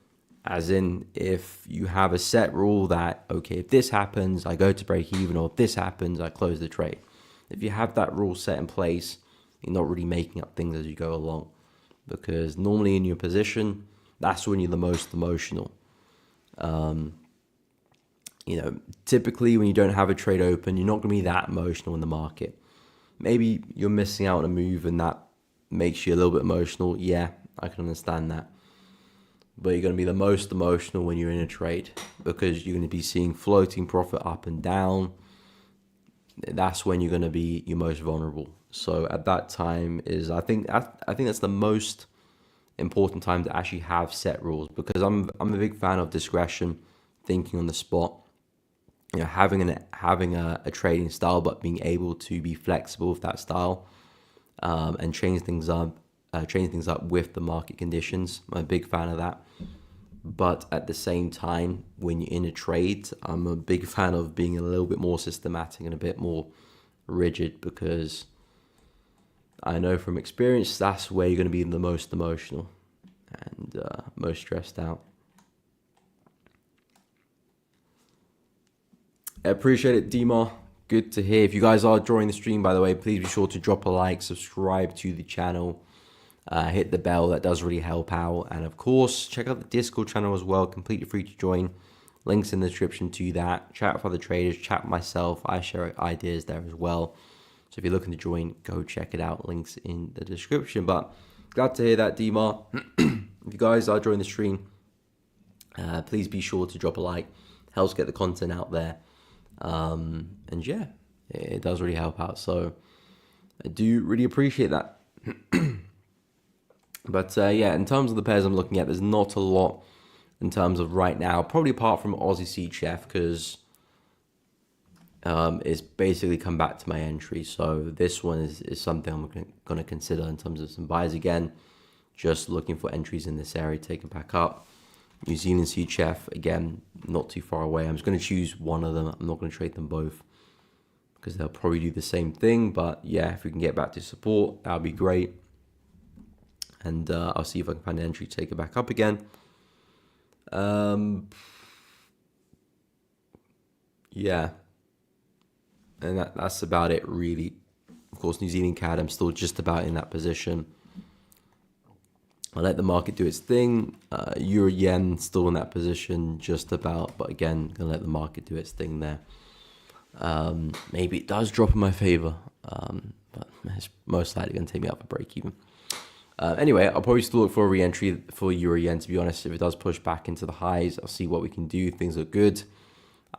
A: As in, if you have a set rule that, okay, if this happens, I go to break even, or if this happens, I close the trade. If you have that rule set in place, you're not really making up things as you go along. Because normally in your position, that's when you're the most emotional. You know, typically when you don't have a trade open, you're not going to be that emotional in the market. Maybe you're missing out on a move and that makes you a little bit emotional. Yeah, I can understand that. But you're going to be the most emotional when you're in a trade, because you're going to be seeing floating profit up and down. That's when you're going to be your most vulnerable. So at that time I think that's the most important time to actually have set rules, because I'm a big fan of discretion, thinking on the spot. You know, having a trading style, but being able to be flexible with that style, and change things up with the market conditions. I'm a big fan of that. But at the same time, when you're in a trade, I'm a big fan of being a little bit more systematic and a bit more rigid, because I know from experience that's where you're going to be the most emotional and most stressed out. I appreciate it, Dima. Good to hear. If you guys are enjoying the stream, by the way, please be sure to drop a like, subscribe to the channel, hit the bell. That does really help out. And of course, check out the Discord channel as well. Completely free to join. Links in the description to that. Chat with other traders, chat with myself. I share ideas there as well. So if you're looking to join, go check it out. Links in the description. But glad to hear that, Dima. If you guys are enjoying the stream, please be sure to drop a like. Helps get the content out there. And yeah, it does really help out. So I do really appreciate that. But yeah, in terms of the pairs I'm looking at, there's not a lot in terms of right now, probably apart from Aussie CHF, because it's basically come back to my entry. So this one is something I'm going to consider in terms of some buys again. Just looking for entries in this area, take it back up. New Zealand CHF, again, not too far away. I'm just going to choose one of them. I'm not going to trade them both, because they'll probably do the same thing. But yeah, if we can get back to support, that would be great. And I'll see if I can find an entry to take it back up again. Yeah. And that's about it, really. Of course, New Zealand CAD, I'm still just about in that position. I'll let the market do its thing. Euro Yen, still in that position, just about. But again, going to let the market do its thing there. Maybe it does drop in my favor. But it's most likely going to take me up for break even. Anyway, I'll probably still look for a re-entry for Euro Yen, to be honest. If it does push back into the highs, I'll see what we can do. Things look good.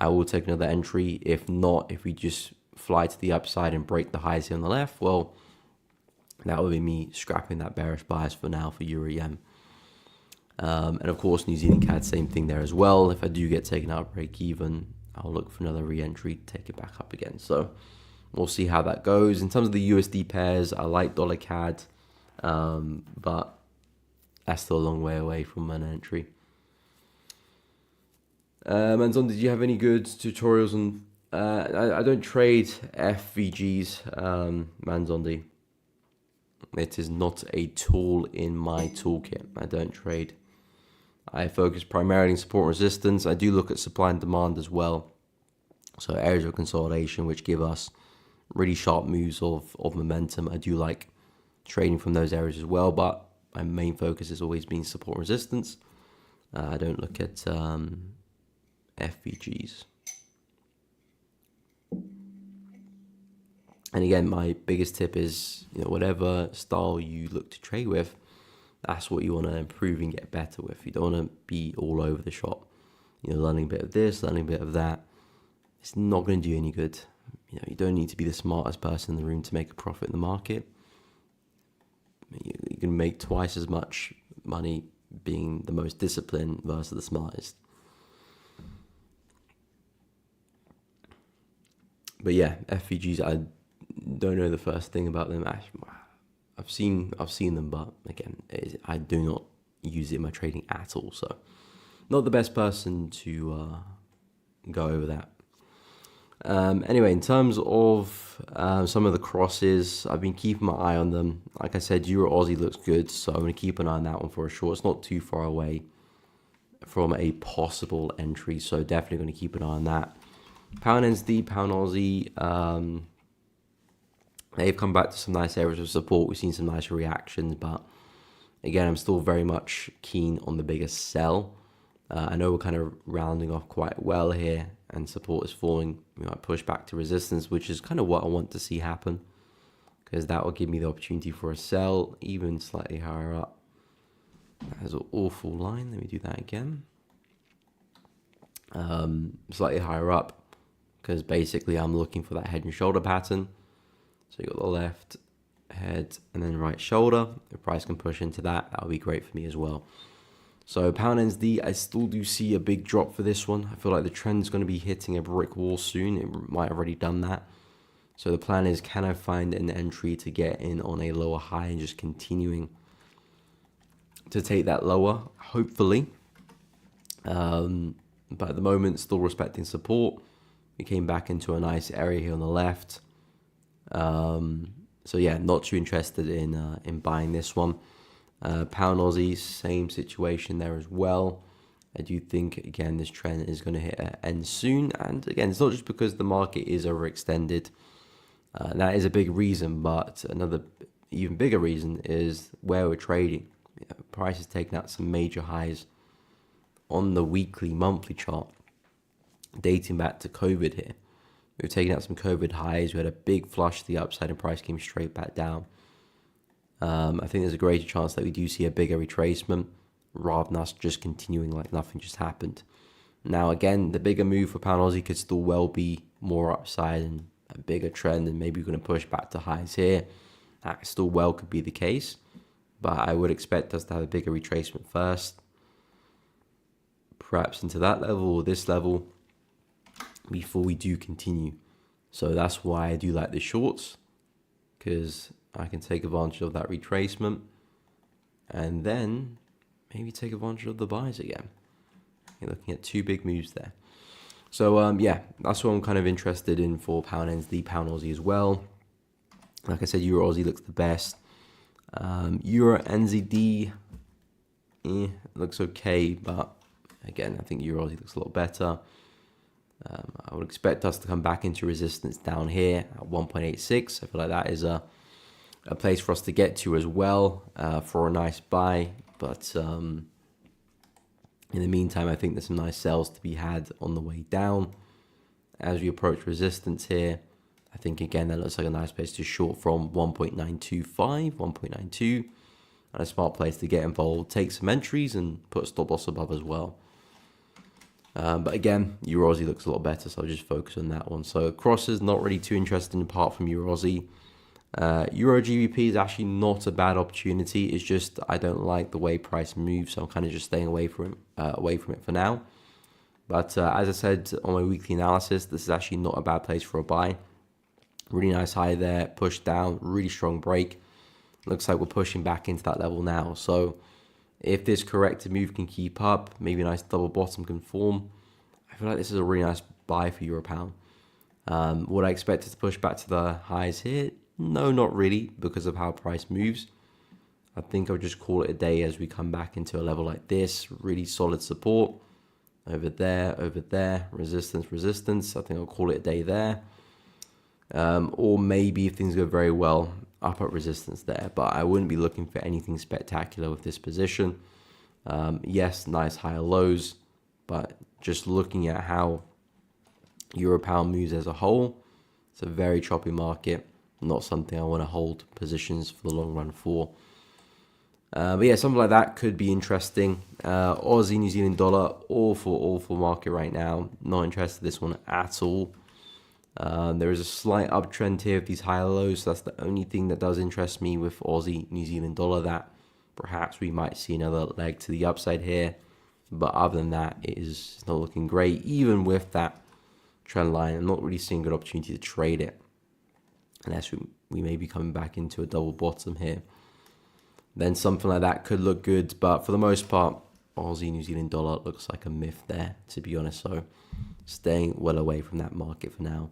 A: I will take another entry. If not, if we just fly to the upside and break the highs here on the left, well, that will be me scrapping that bearish bias for now for Euro Yen. And of course, New Zealand CAD, same thing there as well. If I do get taken out break even, I'll look for another re-entry to take it back up again. So we'll see how that goes. In terms of the USD pairs, I like dollar CAD. But that's still a long way away from an entry. Manzon, did you have any good tutorials on? I don't trade FVGs, Manzondi. It is not a tool in my toolkit. I don't trade. I focus primarily on support and resistance. I do look at supply and demand as well. So areas of consolidation which give us really sharp moves of momentum. I do like trading from those areas as well, but my main focus has always been support and resistance. I don't look at FVGs. And again, my biggest tip is, whatever style you look to trade with, that's what you want to improve and get better with. You don't want to be all over the shop, learning a bit of this, learning a bit of that. It's not going to do any good. You don't need to be the smartest person in the room to make a profit in the market. You can make twice as much money being the most disciplined versus the smartest. But yeah, FVGs, I don't know the first thing about them. I've seen them, but again, I do not use it in my trading at all. So, not the best person to go over that. Anyway, in terms of some of the crosses, I've been keeping my eye on them. Like I said, Euro Aussie looks good, so I'm going to keep an eye on that one for a short. It's not too far away from a possible entry, so definitely going to keep an eye on that. Pound NZD, Pound Aussie, they've come back to some nice areas of support. We've seen some nice reactions, but again, I'm still very much keen on the biggest sell. I know we're kind of rounding off quite well here, and support is falling. We might push back to resistance, which is kind of what I want to see happen, because that will give me the opportunity for a sell, even slightly higher up. That is an awful line. Let me do that again. Slightly higher up, because basically I'm looking for that head and shoulder pattern. So you got the left head and then right shoulder. If price can push into that, that would be great for me as well. So Pound NZD, I still do see a big drop for this one. I feel like the trend is going to be hitting a brick wall soon. It might have already done that. So the plan is, can I find an entry to get in on a lower high and just continuing to take that lower, hopefully. But at the moment, still respecting support. We came back into a nice area here on the left. So yeah, not too interested in buying this one. Pound Aussie, same situation there as well. I do think, again, this trend is going to hit an end soon. And again, it's not just because the market is overextended. That is a big reason, but another even bigger reason is where we're trading. Price has taken out some major highs on the weekly, monthly chart, dating back to COVID here. We've taken out some COVID highs. We had a big flush to the upside and price came straight back down. I think there's a greater chance that we do see a bigger retracement rather than us just continuing like nothing just happened. Now, again, the bigger move for Pound Aussie could still well be more upside and a bigger trend, and maybe we're going to push back to highs here. That still well could be the case, but I would expect us to have a bigger retracement first, perhaps into that level or this level, before we do continue. So that's why I do like the shorts, because I can take advantage of that retracement and then maybe take advantage of the buys again. You're looking at two big moves there. So yeah, that's what I'm kind of interested in for Pound NZD, Pound Aussie as well. Like I said, Euro Aussie looks the best. Euro NZD looks okay, but again, I think Euro Aussie looks a lot better. I would expect us to come back into resistance down here at 1.86. I feel like that is a place for us to get to as well for a nice buy. But in the meantime, I think there's some nice sells to be had on the way down. As we approach resistance here, I think, again, that looks like a nice place to short from 1.925, 1.92. And a smart place to get involved, take some entries and put a stop loss above as well. But again, Euro Aussie looks a lot better, so I'll just focus on that one. So crosses, not really too interested apart from Euro Aussie. Euro GBP is actually not a bad opportunity. It's just I don't like the way price moves, so I'm kind of just staying away from it for now. But as I said on my weekly analysis, this is actually not a bad place for a buy. Really nice high there, push down, really strong break. Looks like we're pushing back into that level now. So if this corrected move can keep up, maybe a nice double bottom can form, I feel like this is a really nice buy for Euro Pound. Would I expect it to push back to the highs here? No, not really, because of how price moves. I think I'll just call it a day as we come back into a level like this. Really solid support. Over there, resistance, resistance. I think I'll call it a day there. Or maybe if things go very well, up at resistance there. But I wouldn't be looking for anything spectacular with this position. Yes, nice higher lows. But just looking at how Euro Pound moves as a whole, it's a very choppy market. not something I want to hold positions for the long run for. But yeah, something like that could be interesting. Aussie, New Zealand dollar, awful market right now. Not interested in this one at all. There is a slight uptrend here of these higher lows. So that's the only thing that does interest me with Aussie, New Zealand dollar, that perhaps we might see another leg to the upside here. But other than that, it's not looking great. Even with that trend line, I'm not really seeing a good opportunity to trade it, unless we may be coming back into a double bottom here. Then something like that could look good, but for the most part, Aussie, New Zealand dollar looks like a myth there, to be honest. So staying well away from that market for now.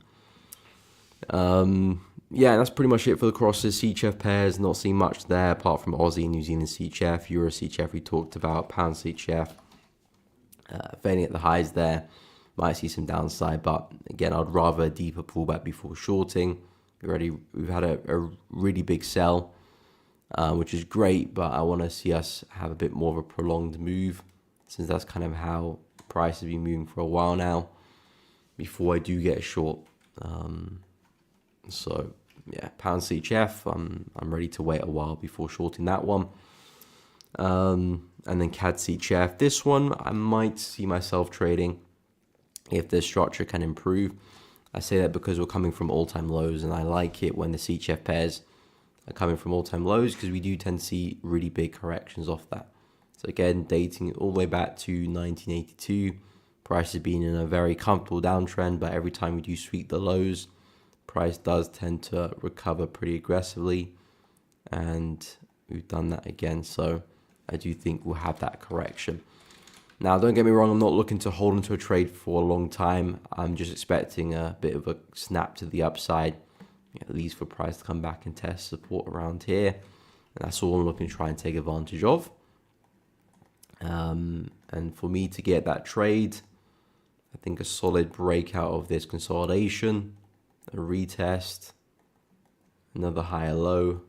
A: Yeah, that's pretty much it for the crosses. CHF pairs, not seeing much there apart from Aussie, New Zealand CHF, Euro CHF we talked about, Pound CHF. Failing at the highs there, might see some downside, but again, I'd rather a deeper pullback before shorting. We've had a really big sell, which is great, but I want to see us have a bit more of a prolonged move, since that's kind of how price has been moving for a while now, before I do get a short. So yeah, Pound CHF, I'm ready to wait a while before shorting that one. And then CAD CHF, this one I might see myself trading if the structure can improve. I say that because we're coming from all-time lows, and I like it when the CHF pairs are coming from all-time lows, because we do tend to see really big corrections off that. So again, dating all the way back to 1982, price has been in a very comfortable downtrend, but every time we do sweep the lows, price does tend to recover pretty aggressively, and we've done that again. So I do think we'll have that correction. Now, don't get me wrong, I'm not looking to hold into a trade for a long time. I'm just expecting a bit of a snap to the upside, at least for price to come back and test support around here. And that's all I'm looking to try and take advantage of. And for me to get that trade, I think a solid breakout of this consolidation, a retest, another higher low,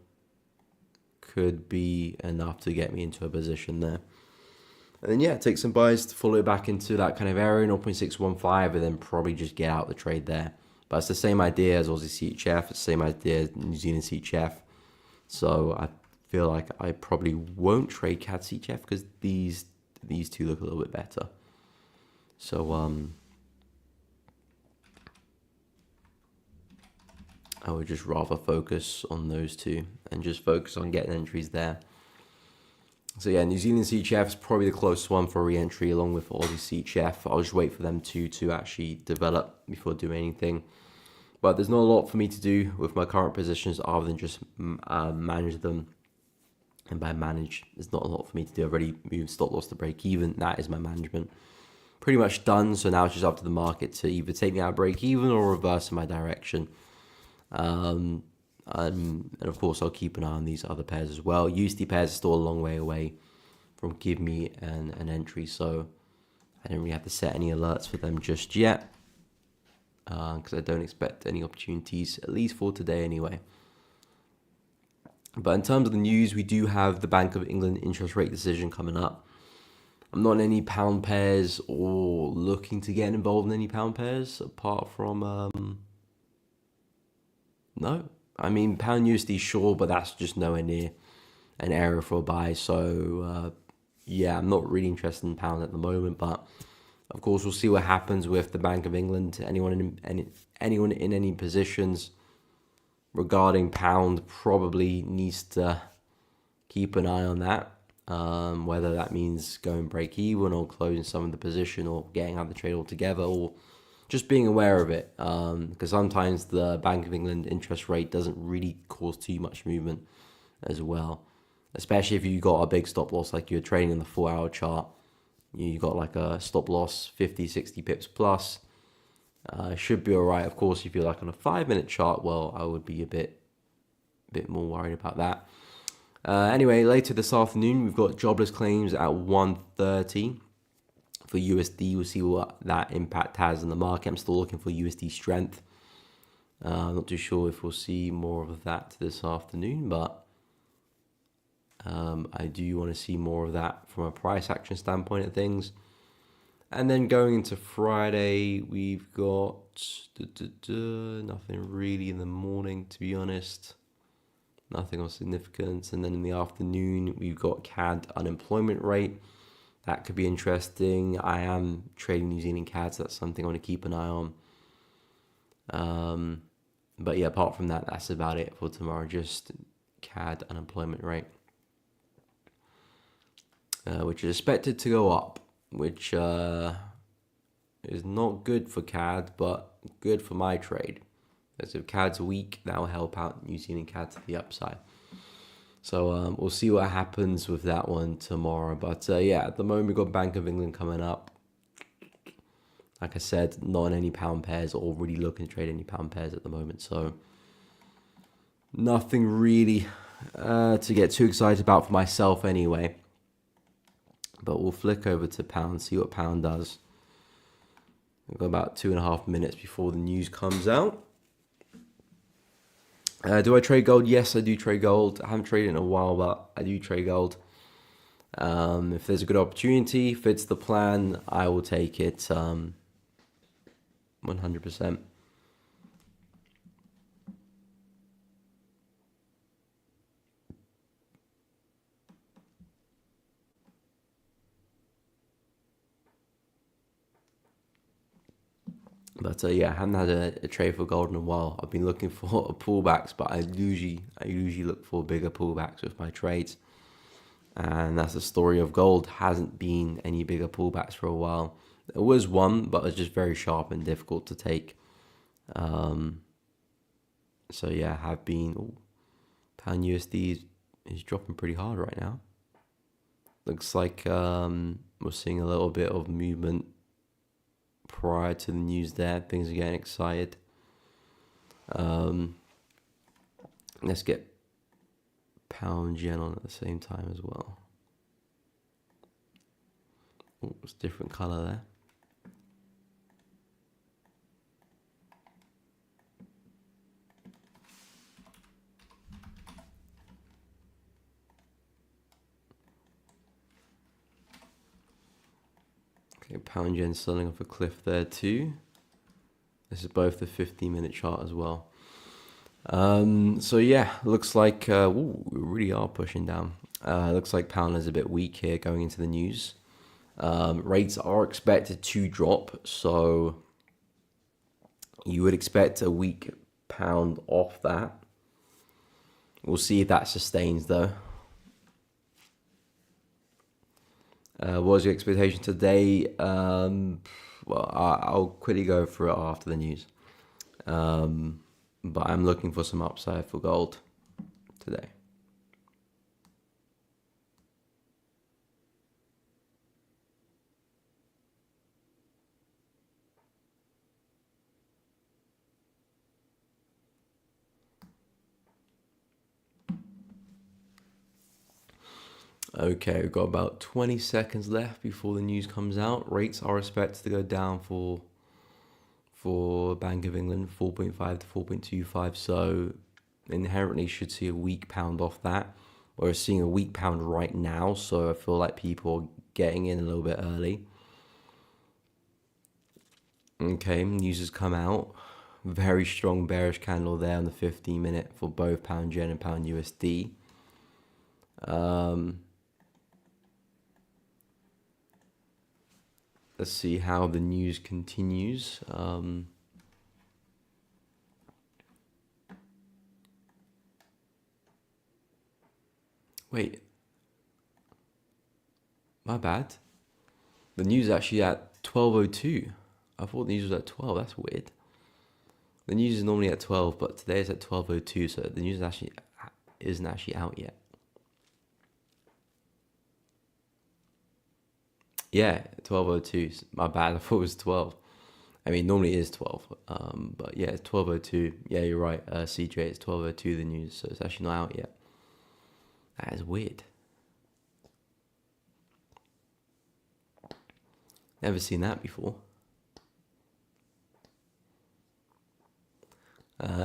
A: could be enough to get me into a position there. And then yeah, take some buys to follow it back into that kind of area, 0.615, and then probably just get out the trade there. But it's the same idea as Aussie CHF, it's the same idea as New Zealand CHF. So I feel like I probably won't trade CAD CHF, because these two look a little bit better. So I would just rather focus on those two and just focus on getting entries there. So yeah, New Zealand CHF is probably the closest one for re-entry, along with Aussie CHF. I'll just wait for them to actually develop before doing anything. But there's not a lot for me to do with my current positions other than just manage them. And by manage, there's not a lot for me to do. I've already moved stop loss to break even. That is my management. Pretty much done. So now it's just up to the market to either take me out of break even or reverse in my direction. And of course, I'll keep an eye on these other pairs as well. USD pairs are still a long way away from give me an entry, so I don't really have to set any alerts for them just yet, because I don't expect any opportunities, at least for today anyway. But in terms of the news, we do have the Bank of England interest rate decision coming up. I'm not in any pound pairs or looking to get involved in any pound pairs, apart from no. I mean, pound USD, sure, but that's just nowhere near an area for a buy. So, yeah, I'm not really interested in pound at the moment. But, of course, we'll see what happens with the Bank of England. Anyone in any positions regarding pound probably needs to keep an eye on that. Whether that means going break even or closing some of the position or getting out of the trade altogether, or just being aware of it, because sometimes the Bank of England interest rate doesn't really cause too much movement as well, especially if you got a big stop loss, like you're trading in the 4-hour chart. You got like a stop loss 50, 60 pips plus, should be all right. Of course, if you're like on a 5-minute chart, well, I would be a bit more worried about that. Anyway, later this afternoon, we've got jobless claims at 1:30. For USD, we'll see what that impact has in the market. I'm still looking for USD strength. I'm not too sure if we'll see more of that this afternoon, but I do want to see more of that from a price action standpoint of things. And then going into Friday, we've got nothing really in the morning, to be honest. Nothing of significance. And then in the afternoon, we've got CAD unemployment rate. That could be interesting. I am trading New Zealand CAD, so that's something I want to keep an eye on. But yeah, apart from that, that's about it for tomorrow. Just CAD unemployment rate, which is expected to go up, which is not good for CAD, but good for my trade. As if CAD's weak, that will help out New Zealand CAD to the upside. So we'll see what happens with that one tomorrow. But yeah, at the moment we've got Bank of England coming up. Like I said, not in any pound pairs or really looking to trade any pound pairs at the moment. So nothing really to get too excited about for myself anyway. But we'll flick over to pound, see what pound does. We've got about 2.5 minutes before the news comes out. Do I trade gold? Yes, I do trade gold. I haven't traded in a while, but I do trade gold. If there's a good opportunity, fits the plan, I will take it 100%. But yeah, I haven't had a trade for gold in a while. I've been looking for pullbacks, but I usually look for bigger pullbacks with my trades. And that's the story of gold. Hasn't been any bigger pullbacks for a while. There was one, but it's just very sharp and difficult to take. So yeah, have been. Pound USD is dropping pretty hard right now. Looks like we're seeing a little bit of movement prior to the news there. Things are getting excited. Let's get pound yen on at the same time as well. Oh, it's a different color there. Okay, pound yen selling off a cliff there too. This is both the 15-minute chart as well. So yeah, looks like we really are pushing down. Looks like pound is a bit weak here going into the news. Rates are expected to drop, so you would expect a weak pound off that. We'll see if that sustains though. What was your expectation today? Well, I'll quickly go through it after the news. But I'm looking for some upside for gold today. Okay, we've got about 20 seconds left before the news comes out. Rates are expected to go down for Bank of England, 4.5 to 4.25. So inherently should see a weak pound off that. We're seeing a weak pound right now, so I feel like people are getting in a little bit early. Okay, news has come out. Very strong bearish candle there on the 15-minute for both pound yen and pound USD. Let's see how the news continues. Wait. My bad. The news is actually at 12:02. I thought the news was at 12. That's weird. The news is normally at 12, but today it's at 12:02, so the news isn't actually out yet. Yeah, 12:02. My bad. I thought it was 12. I mean, normally it is 12. But yeah, it's 12:02. Yeah, you're right. CJ, it's 12:02. The news, so it's actually not out yet. That is weird. Never seen that before.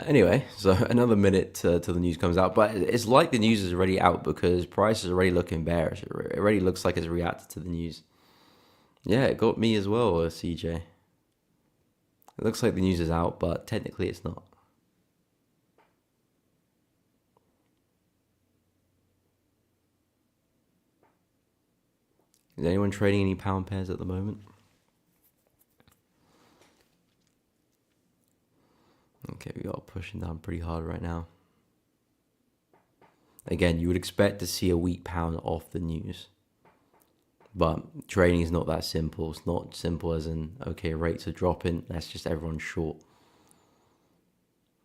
A: Anyway, so another minute till the news comes out, but it's like the news is already out because price is already looking bearish. It already looks like it's reacted to the news. Yeah, it got me as well, CJ. It looks like the news is out, but technically it's not. Is anyone trading any pound pairs at the moment? Okay, we are pushing down pretty hard right now. Again, you would expect to see a weak pound off the news. But trading is not that simple. It's not simple as in, okay, rates are dropping, that's just everyone short.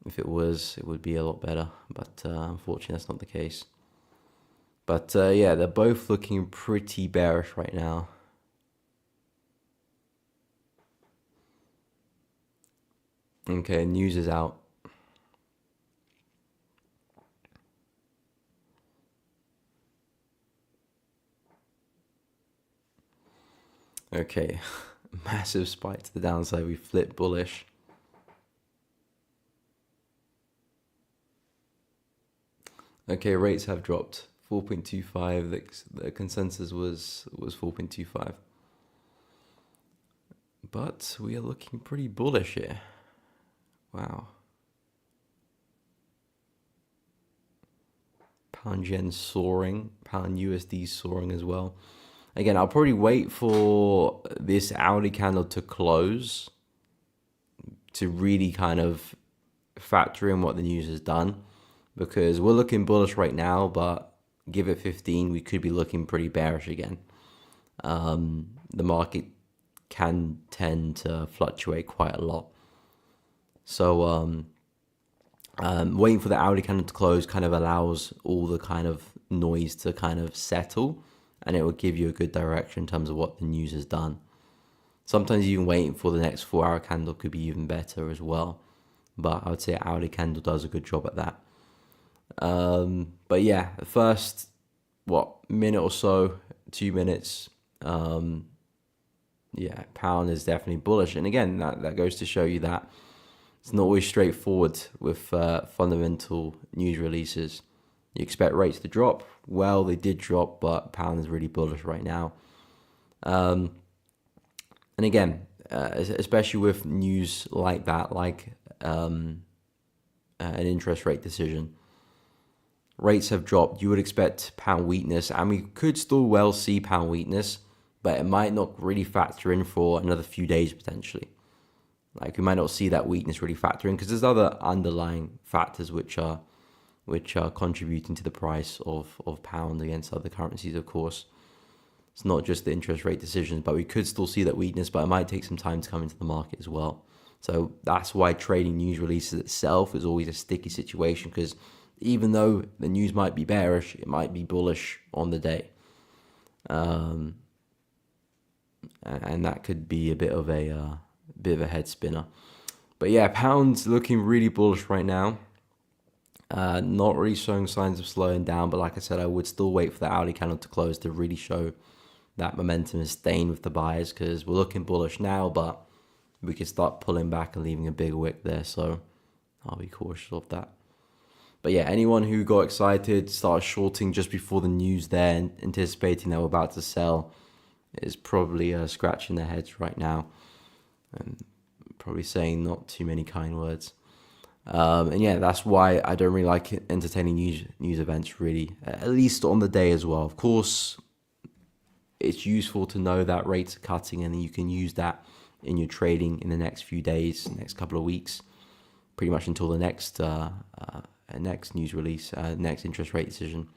A: If it was, it would be a lot better. But unfortunately, that's not the case. But yeah, they're both looking pretty bearish right now. Okay, news is out. Okay, massive spike to the downside. We flipped bullish. Okay, rates have dropped 4.25. The consensus was 4.25. But we are looking pretty bullish here. Wow. Pound yen soaring, pound USD soaring as well. Again, I'll probably wait for this hourly candle to close to really kind of factor in what the news has done, because we're looking bullish right now, but give it 15, we could be looking pretty bearish again. The market can tend to fluctuate quite a lot. So waiting for the hourly candle to close kind of allows all the kind of noise to kind of settle, and it will give you a good direction in terms of what the news has done. Sometimes even waiting for the next 4-hour candle could be even better as well. But I would say hourly candle does a good job at that. But yeah, the first, minute or so, 2 minutes, yeah, pound is definitely bullish. And again, that goes to show you that it's not always straightforward with fundamental news releases. You expect rates to drop. Well, they did drop, but pound is really bullish right now. And again, especially with news like that, like an interest rate decision, rates have dropped. You would expect pound weakness, and we could still well see pound weakness, but it might not really factor in for another few days potentially. Like we might not see that weakness really factor in because there's other underlying factors which are contributing to the price of pound against other currencies, of course. It's not just the interest rate decisions, but we could still see that weakness, but it might take some time to come into the market as well. So that's why trading news releases itself is always a sticky situation, because even though the news might be bearish, it might be bullish on the day. And that could be a bit of a head spinner. But yeah, pound's looking really bullish right now. Not really showing signs of slowing down, but like I said, I would still wait for the hourly candle to close to really show that momentum is staying with the buyers, because we're looking bullish now, but we could start pulling back and leaving a big wick there, so I'll be cautious of that. But yeah, anyone who got excited, started shorting just before the news there, and anticipating they were about to sell, is probably scratching their heads right now and probably saying not too many kind words. And yeah, that's why I don't really like entertaining news events, really, at least on the day as well. Of course, it's useful to know that rates are cutting, and you can use that in your trading in the next few days, next couple of weeks, pretty much until the next news release, next interest rate decision.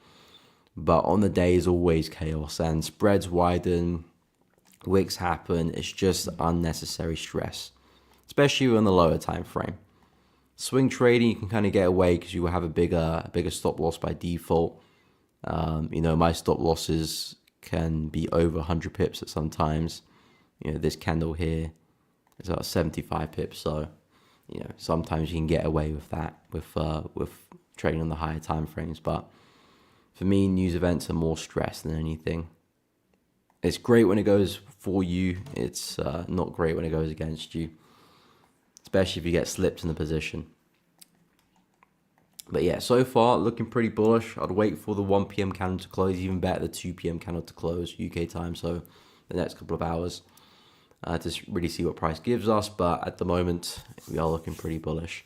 A: But on the day is always chaos, and spreads widen, wicks happen. It's just unnecessary stress, especially on the lower time frame. Swing trading, you can kind of get away because you will have a bigger stop loss by default. My stop losses can be over 100 pips at some times. This candle here is about 75 pips, so sometimes you can get away with that with trading on the higher time frames. But for me, news events are more stress than anything. It's great when it goes for you. It's not great when it goes against you, especially if you get slipped in the position. But yeah, so far looking pretty bullish. I'd wait for the 1 p.m. candle to close, even better the 2 p.m. candle to close UK time. So the next couple of hours to really see what price gives us. But at the moment, we are looking pretty bullish.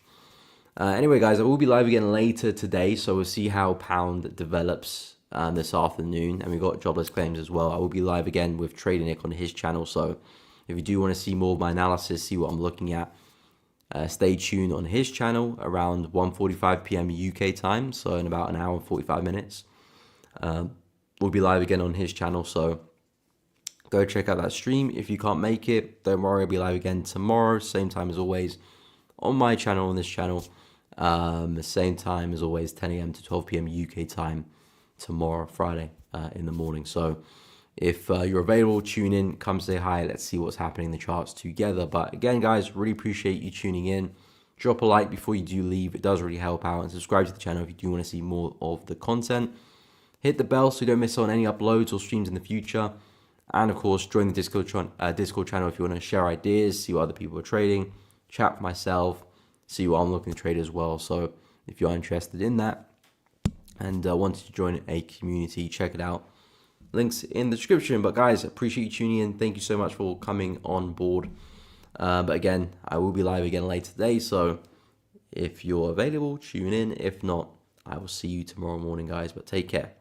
A: Anyway, guys, I will be live again later today, so we'll see how pound develops this afternoon. And we've got jobless claims as well. I will be live again with Trading Nick on his channel, so if you do want to see more of my analysis, see what I'm looking at, stay tuned on his channel around 1:45 p.m. UK time, so in about an hour and 45 minutes. We'll be live again on his channel, so go check out that stream. If you can't make it, don't worry, I'll be live again tomorrow, same time as always, on my channel, on this channel. Same time as always, 10 a.m. to 12 p.m. UK time tomorrow, Friday, in the morning. So if you're available, tune in, come say hi, let's see what's happening in the charts together. But again, guys, really appreciate you tuning in. Drop a like before you do leave, it does really help out, and subscribe to the channel if you do want to see more of the content. Hit the bell so you don't miss out on any uploads or streams in the future. And of course, join the Discord channel if you want to share ideas, see what other people are trading, chat with myself, see what I'm looking to trade as well. So if you're interested in that and wanted to join a community, check it out. Links in the description. But guys, appreciate you tuning in. Thank you so much for coming on board. But again, I will be live again later today. So if you're available, tune in. If not, I will see you tomorrow morning, guys. But take care.